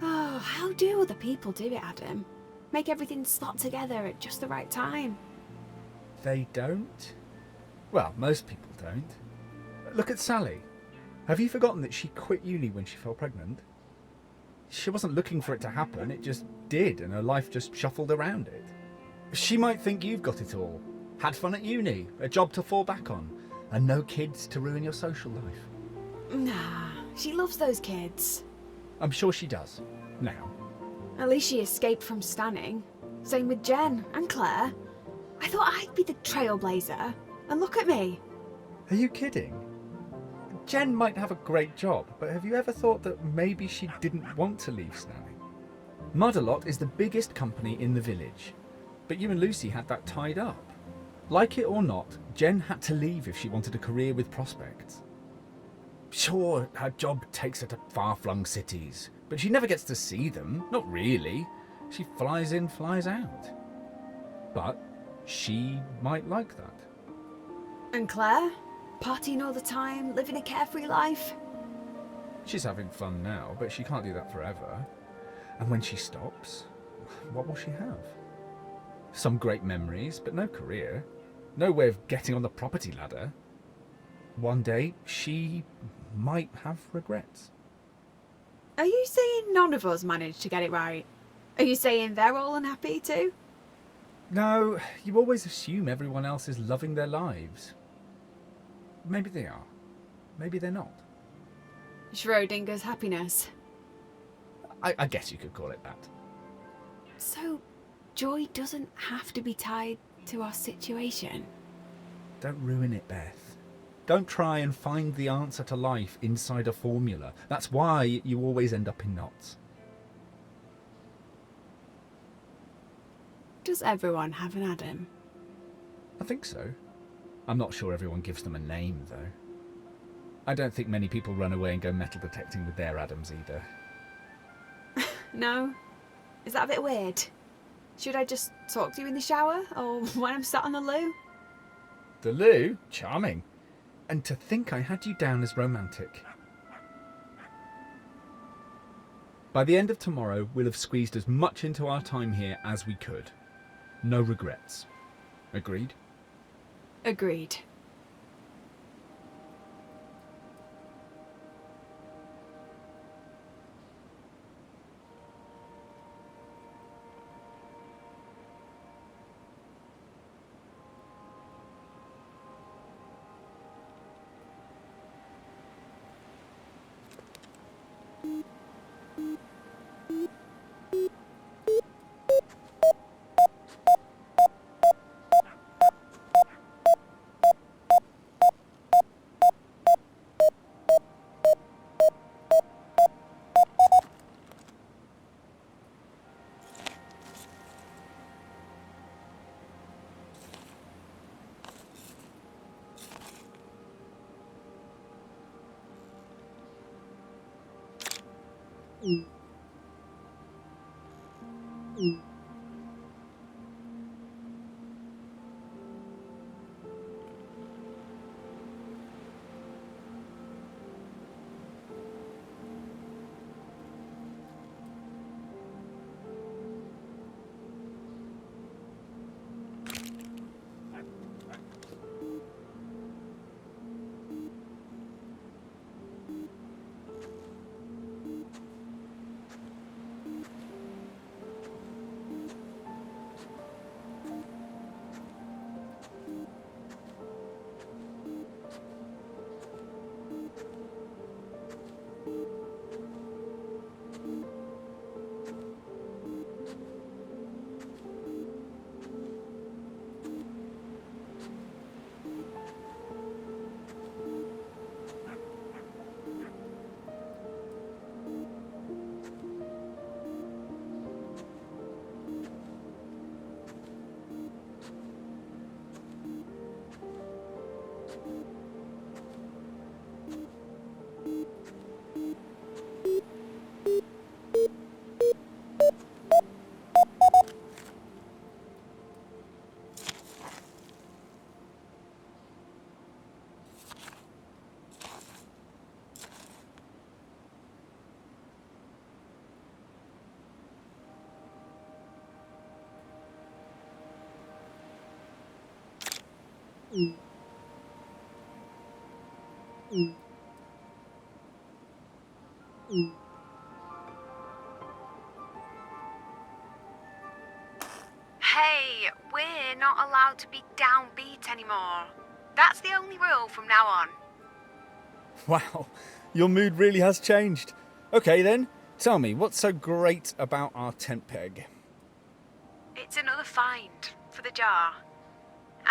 Oh, how do other people do it, Adam? Make everything slot together at just the right time. They don't? Well, most people don't. Look at Sally. Have you forgotten that she quit uni when she fell pregnant? She wasn't looking for it to happen, it just did, and her life just shuffled around it. She might think you've got it all. Had fun at uni, a job to fall back on, and no kids to ruin your social life. Nah, she loves those kids. I'm sure she does. Now. At least she escaped from Stanning. Same with Jen and Claire. I thought I'd be the trailblazer, and look at me. Are you kidding? Jen might have a great job, but have you ever thought that maybe she didn't want to leave Stanning? Mud-a-Lot is the biggest company in the village, but you and Lucy had that tied up. Like it or not, Jen had to leave if she wanted a career with prospects. Sure, her job takes her to far-flung cities, but she never gets to see them, not really. She flies in, flies out. But she might like that. And Claire? Partying all the time, living a carefree life? She's having fun now, but she can't do that forever. And when she stops, what will she have? Some great memories, but no career. No way of getting on the property ladder. One day, she might have regrets. Are you saying none of us managed to get it right? Are you saying they're all unhappy too? No, you always assume everyone else is loving their lives. Maybe they are. Maybe they're not. Schrodinger's happiness. I guess you could call it that. So, joy doesn't have to be tied to our situation. Don't ruin it, Beth. Don't try and find the answer to life inside a formula. That's why you always end up in knots. Does everyone have an Adam? I think so. I'm not sure everyone gives them a name, though. I don't think many people run away and go metal detecting with their Adams either. No? Is that a bit weird? Should I just talk to you in the shower, or when I'm sat on the loo? The loo? Charming. And to think I had you down as romantic. By the end of tomorrow, we'll have squeezed as much into our time here as we could. No regrets. Agreed? Agreed. Hey, we're we're not allowed to be downbeat anymore. That's the only rule from now on. Wow, your mood really has changed. Okay then, tell me, what's so great about our tent peg? It's another find for the jar.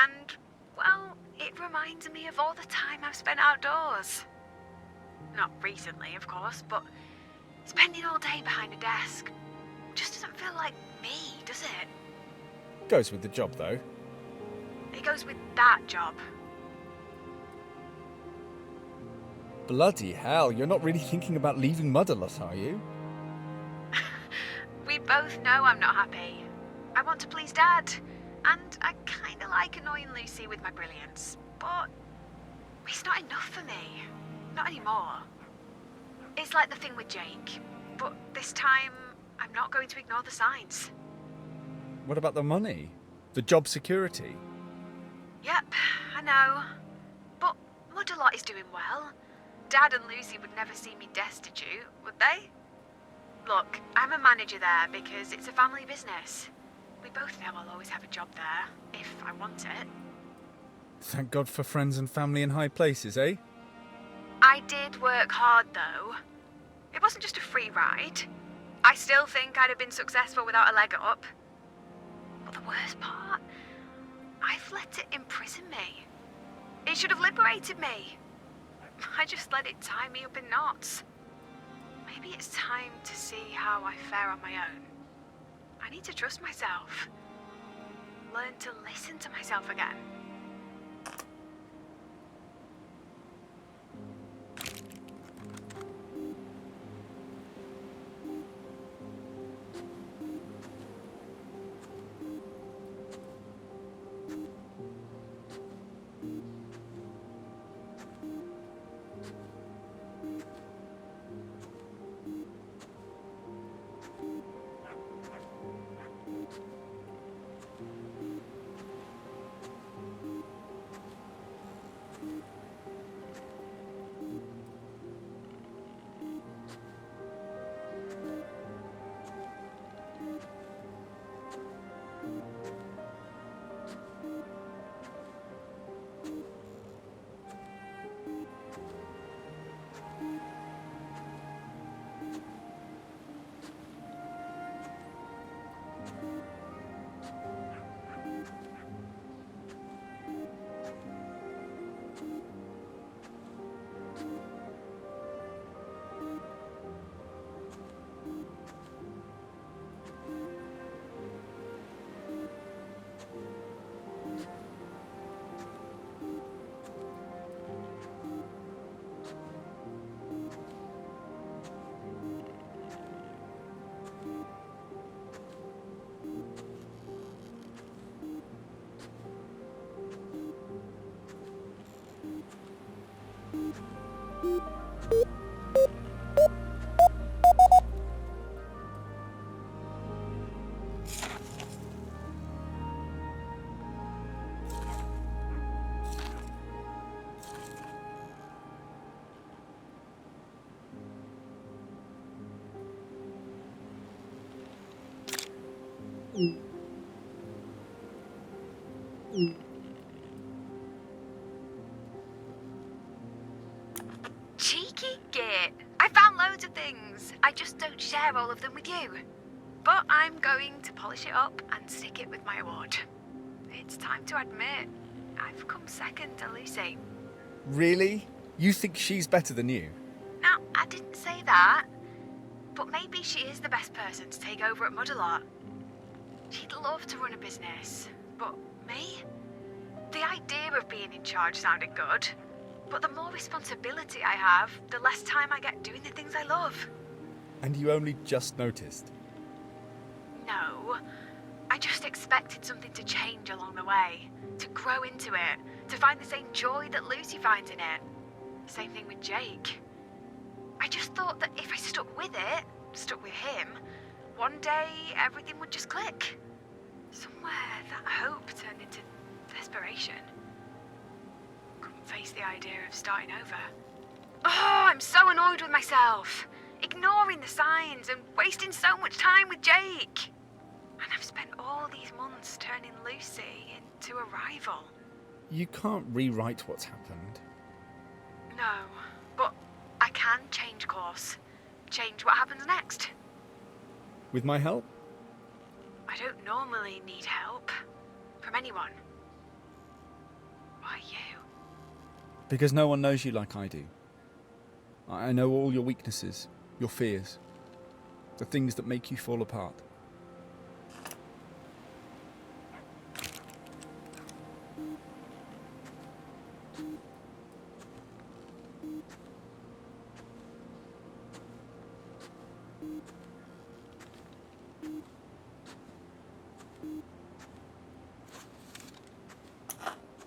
And, well, it reminds me of all the time I've spent outdoors. Not recently, of course, but spending all day behind a desk just doesn't feel like me, does it? Goes with the job though. It goes with that job. Bloody hell, you're not really thinking about leaving Mud a lot, are you? We both know I'm not happy. I want to please Dad, and I kind of like annoying Lucy with my brilliance, but it's not enough for me. Not anymore. It's like the thing with Jake, but this time I'm not going to ignore the signs. What about the money? The job security? Yep, I know. But Mudalot is doing well. Dad and Lucy would never see me destitute, would they? Look, I'm a manager there because it's a family business. We both know I'll always have a job there, if I want it. Thank God for friends and family in high places, eh? I did work hard, though. It wasn't just a free ride. I still think I'd have been successful without a leg up. But the worst part, I've let it imprison me. It should have liberated me. I just let it tie me up in knots. Maybe it's time to see how I fare on my own. I need to trust myself. Learn to listen to myself again. Cheeky git. I found loads of things. I just don't share all of them with you. But I'm going to polish it up and stick it with my award. It's time to admit, I've come second to Lucy. Really? You think she's better than you? Now, I didn't say that. But maybe she is the best person to take over at Mudalot. She'd love to run a business. But me? The idea of being in charge sounded good. But the more responsibility I have, the less time I get doing the things I love. And you only just noticed? No. I just expected something to change along the way. To grow into it. To find the same joy that Lucy finds in it. Same thing with Jake. I just thought that if I stuck with it, stuck with him, one day everything would just click. Somewhere that hope turned into desperation. Couldn't face the idea of starting over. Oh, I'm so annoyed with myself. Ignoring the signs and wasting so much time with Jake. And I've spent all these months turning Lucy into a rival. You can't rewrite what's happened. No, but I can change course. Change what happens next. With my help? I don't normally need help from anyone. Why you? Because no one knows you like I do. I know all your weaknesses, your fears, the things that make you fall apart.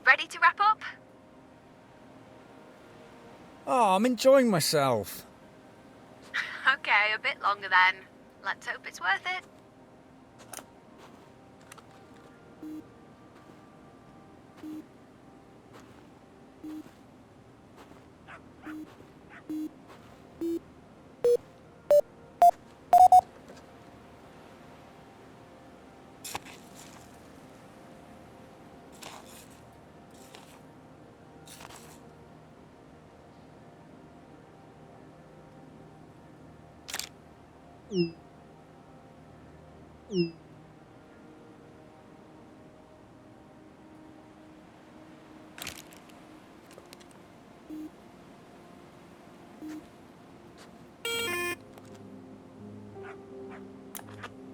Ready to wrap up? Oh, I'm enjoying myself. Okay, a bit longer then. Let's hope it's worth it.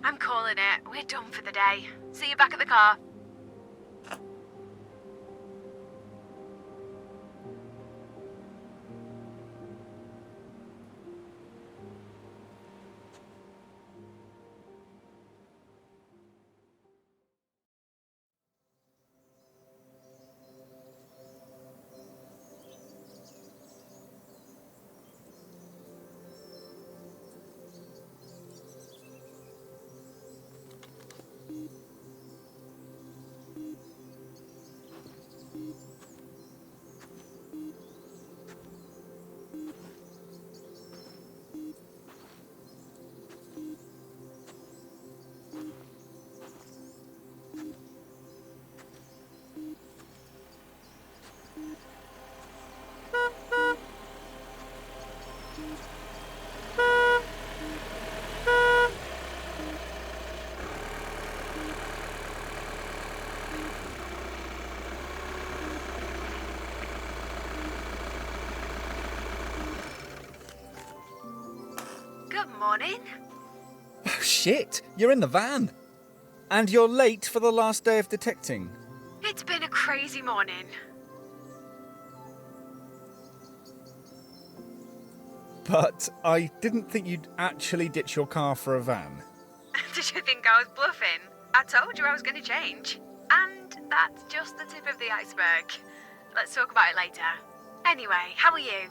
I'm calling it. We're done for the day. See you back at the car. Good morning. Oh, shit! You're in the van! And you're late for the last day of detecting. It's been a crazy morning. But I didn't think you'd actually ditch your car for a van. Did you think I was bluffing? I told you I was going to change. And that's just the tip of the iceberg. Let's talk about it later. Anyway, how are you?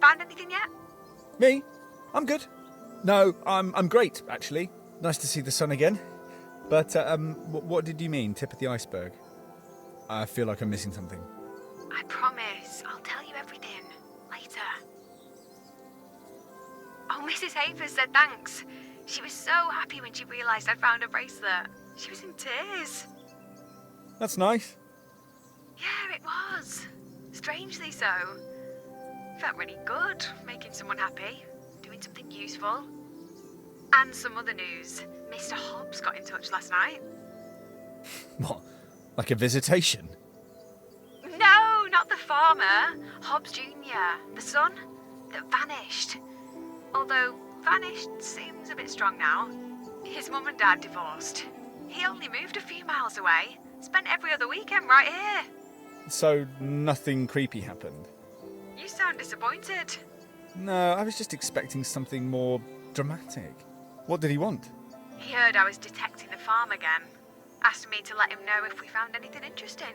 Found anything yet? Me? I'm good. No, I'm great, actually. Nice to see the sun again. But, what did you mean, tip of the iceberg? I feel like I'm missing something. I promise. I'll tell you everything later. Oh, Mrs. Havers said thanks. She was so happy when she realised I'd found a bracelet. She was in tears. That's nice. Yeah, it was. Strangely so. Felt really good, making someone happy, doing something useful. And some other news. Mr. Hobbs got in touch last night. What? Like a visitation? No, not the farmer. Hobbs Jr., the son that vanished. Although vanished seems a bit strong now. His mum and dad divorced. He only moved a few miles away. Spent every other weekend right here. So nothing creepy happened? You sound disappointed. No, I was just expecting something more dramatic. What did he want? He heard I was detecting the farm again. Asked me to let him know if we found anything interesting.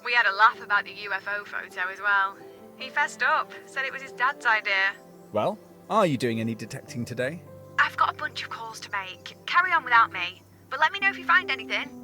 We had a laugh about the UFO photo as well. He fessed up, said it was his dad's idea. Well, are you doing any detecting today? I've got a bunch of calls to make. Carry on without me. But let me know if you find anything.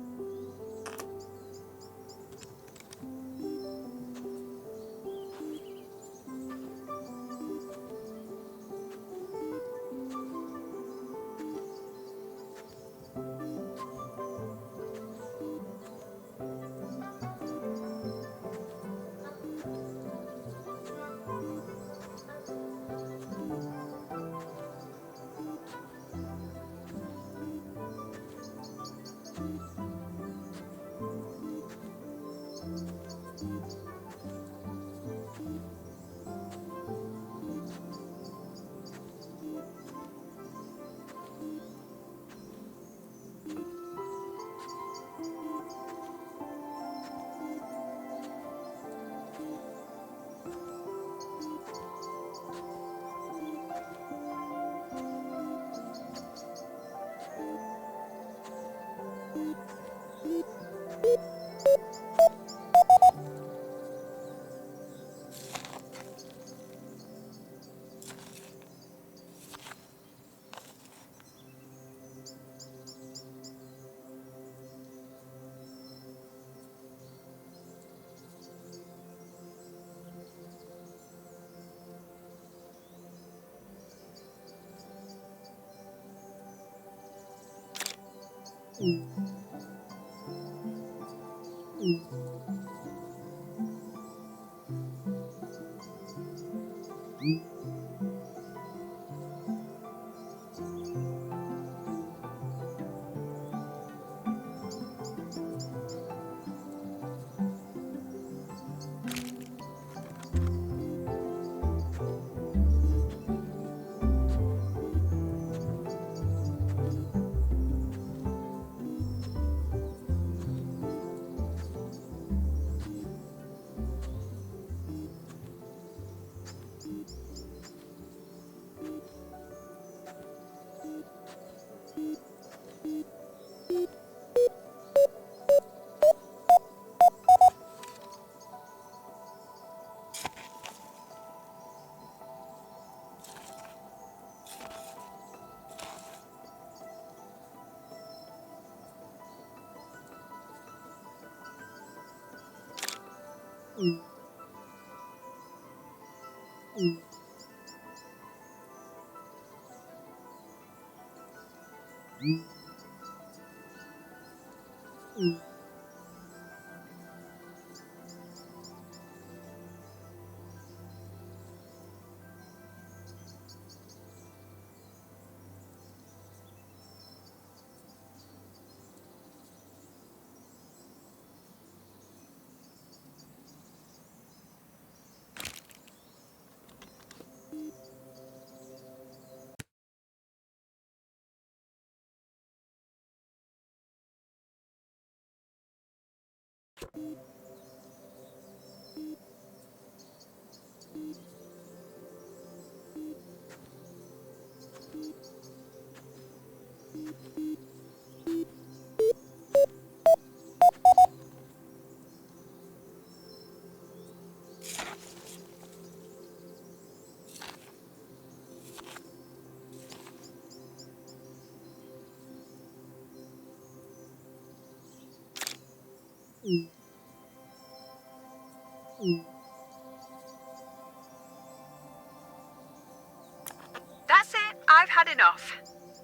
That's it. I've had enough.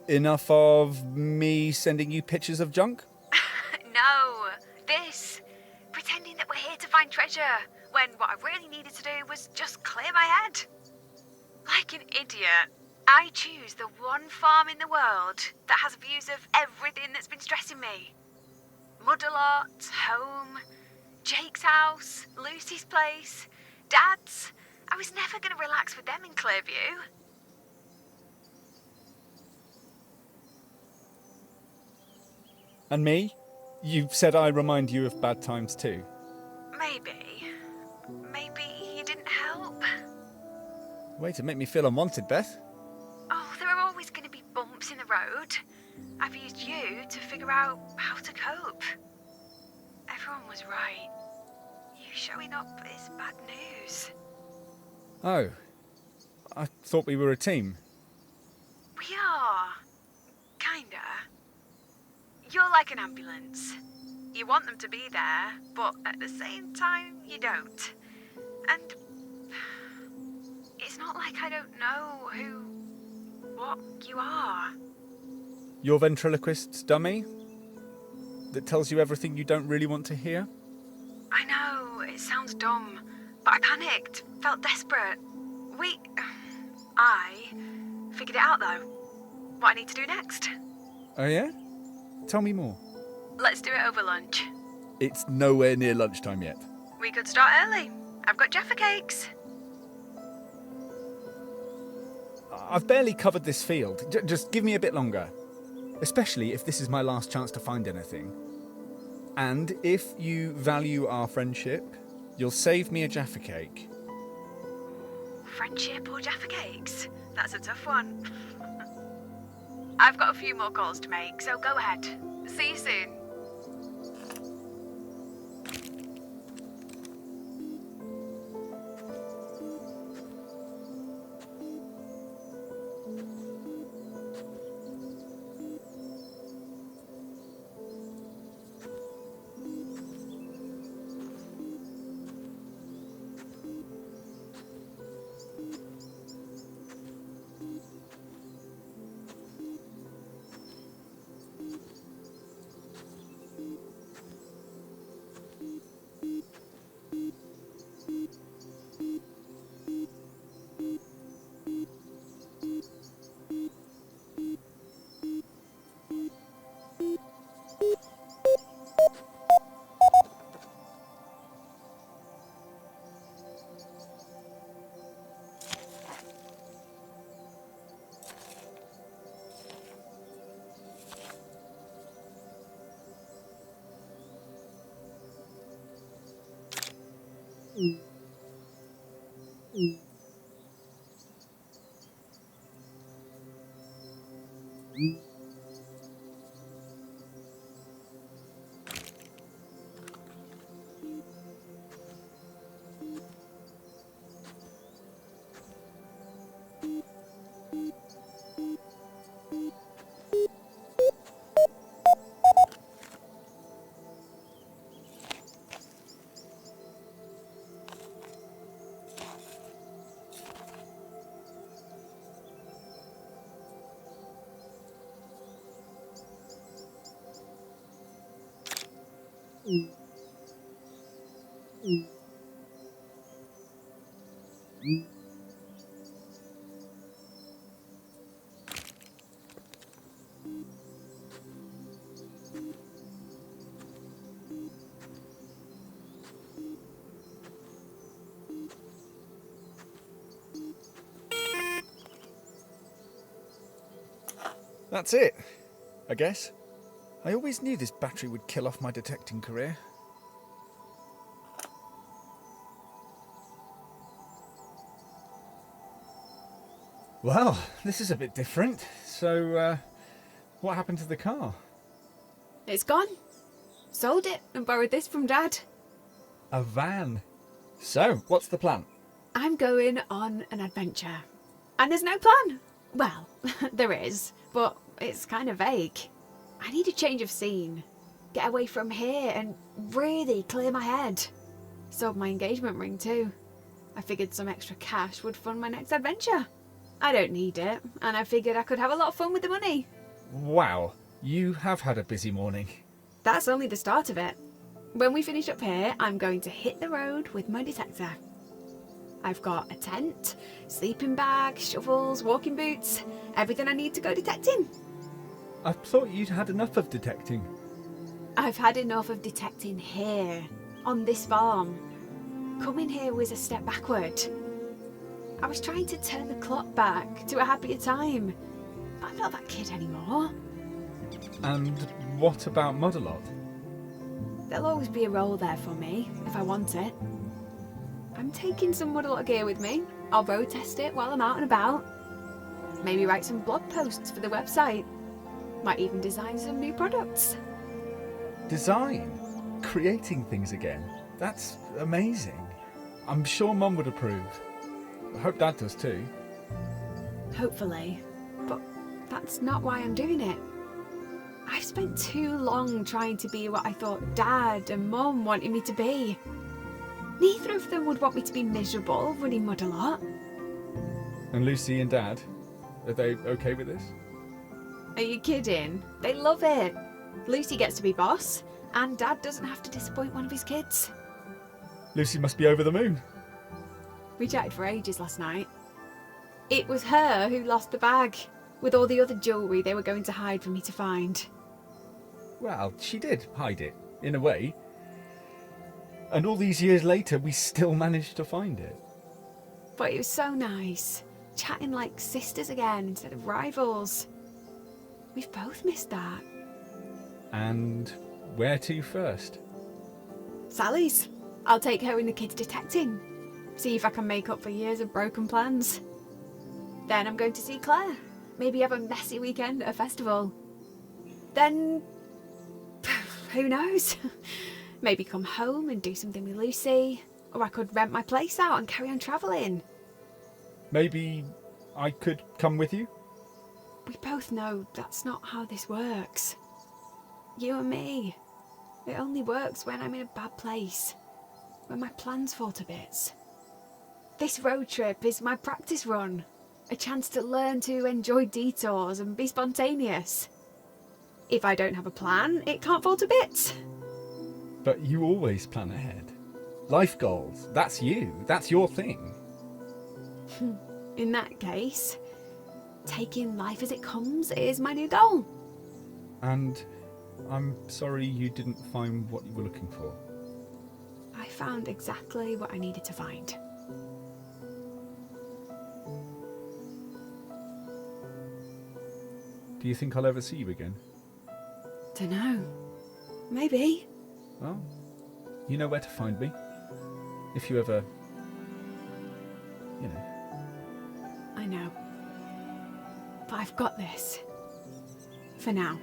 Enough of me sending you pictures of junk? No, this. Pretending that we're here to find treasure, when what I really needed to do was just clear my head. Like an idiot, I choose the one farm in the world that has views of everything that's been stressing me. Mudalot, home, Jake's house, Lucy's place, Dad's. I was never going to relax with them in Clearview. And me? You've said I remind you of bad times too. Maybe you didn't help. Way to make me feel unwanted, Beth. Oh, there are always going to be bumps in the road. I've used you to figure out how to cope. Everyone was right. You showing up is bad news. Oh, I thought we were a team. We are. Kinda. You're like an ambulance. You want them to be there, but at the same time, you don't. And it's not like I don't know what you are. Your ventriloquist's dummy? That tells you everything you don't really want to hear? I know, it sounds dumb, but I panicked, felt desperate. I figured it out though. What I need to do next. Oh yeah? Tell me more. Let's do it over lunch. It's nowhere near lunchtime yet. We could start early. I've got Jaffa cakes. I've barely covered this field. Just give me a bit longer. Especially if this is my last chance to find anything. And if you value our friendship, you'll save me a Jaffa cake. Friendship or Jaffa cakes? That's a tough one. I've got a few more calls to make, so go ahead. See you soon. That's it, I guess. I always knew this battery would kill off my detecting career. Well, this is a bit different. So, what happened to the car? It's gone. Sold it and borrowed this from Dad. A van. So, what's the plan? I'm going on an adventure. And there's no plan. Well, there is, but it's kind of vague. I need a change of scene. Get away from here and really clear my head. Sold my engagement ring too. I figured some extra cash would fund my next adventure. I don't need it, and I figured I could have a lot of fun with the money. Wow, you have had a busy morning. That's only the start of it. When we finish up here, I'm going to hit the road with my detector. I've got a tent, sleeping bag, shovels, walking boots, everything I need to go detecting. I thought you'd had enough of detecting. I've had enough of detecting here, on this farm. Coming here was a step backward. I was trying to turn the clock back to a happier time. But I'm not that kid anymore. And what about Modelot? There'll always be a role there for me, if I want it. I'm taking some Modelot gear with me. I'll road test it while I'm out and about. Maybe write some blog posts for the website. Might even design some new products. Design? Creating things again? That's amazing. I'm sure Mum would approve. I hope Dad does too. Hopefully. But that's not why I'm doing it. I've spent too long trying to be what I thought Dad and Mum wanted me to be. Neither of them would want me to be miserable running Modelot. And Lucy and Dad, are they okay with this? Are you kidding? They love it. Lucy gets to be boss, and Dad doesn't have to disappoint one of his kids. Lucy must be over the moon. We chatted for ages last night. It was her who lost the bag, with all the other jewellery they were going to hide for me to find. Well, she did hide it, in a way. And all these years later, we still managed to find it. But it was so nice, chatting like sisters again instead of rivals. We've both missed that. And where to first? Sally's. I'll take her and the kids detecting. See if I can make up for years of broken plans. Then I'm going to see Claire. Maybe have a messy weekend at a festival. Then, who knows? Maybe come home and do something with Lucy. Or I could rent my place out and carry on travelling. Maybe I could come with you? We both know that's not how this works. You and me. It only works when I'm in a bad place. When my plans fall to bits. This road trip is my practice run. A chance to learn to enjoy detours and be spontaneous. If I don't have a plan, it can't fall to bits. But you always plan ahead. Life goals, that's you. That's your thing. In that case, taking life as it comes is my new goal. And I'm sorry you didn't find what you were looking for. I found exactly what I needed to find. Do you think I'll ever see you again? Dunno. Maybe. Well, you know where to find me. if you ever, you know. I know. But I've got this. For now.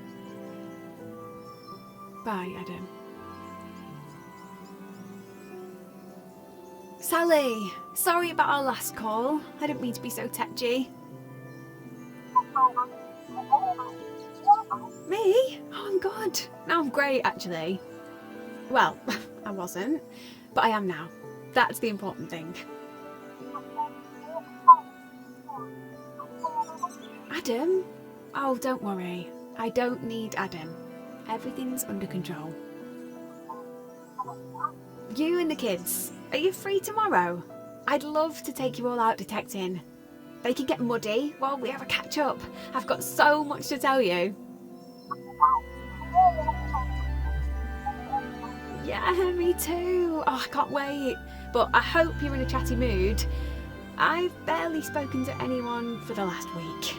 Bye, Adam. Sally! Sorry about our last call. I didn't mean to be so tetchy. Me? Oh, I'm good. No, I'm great, actually. Well, I wasn't, but I am now. That's the important thing. Adam? Oh, don't worry. I don't need Adam. Everything's under control. You and the kids, are you free tomorrow? I'd love to take you all out detecting. They can get muddy while we have a catch up. I've got so much to tell you. Yeah, me too. Oh, I can't wait. But I hope you're in a chatty mood. I've barely spoken to anyone for the last week.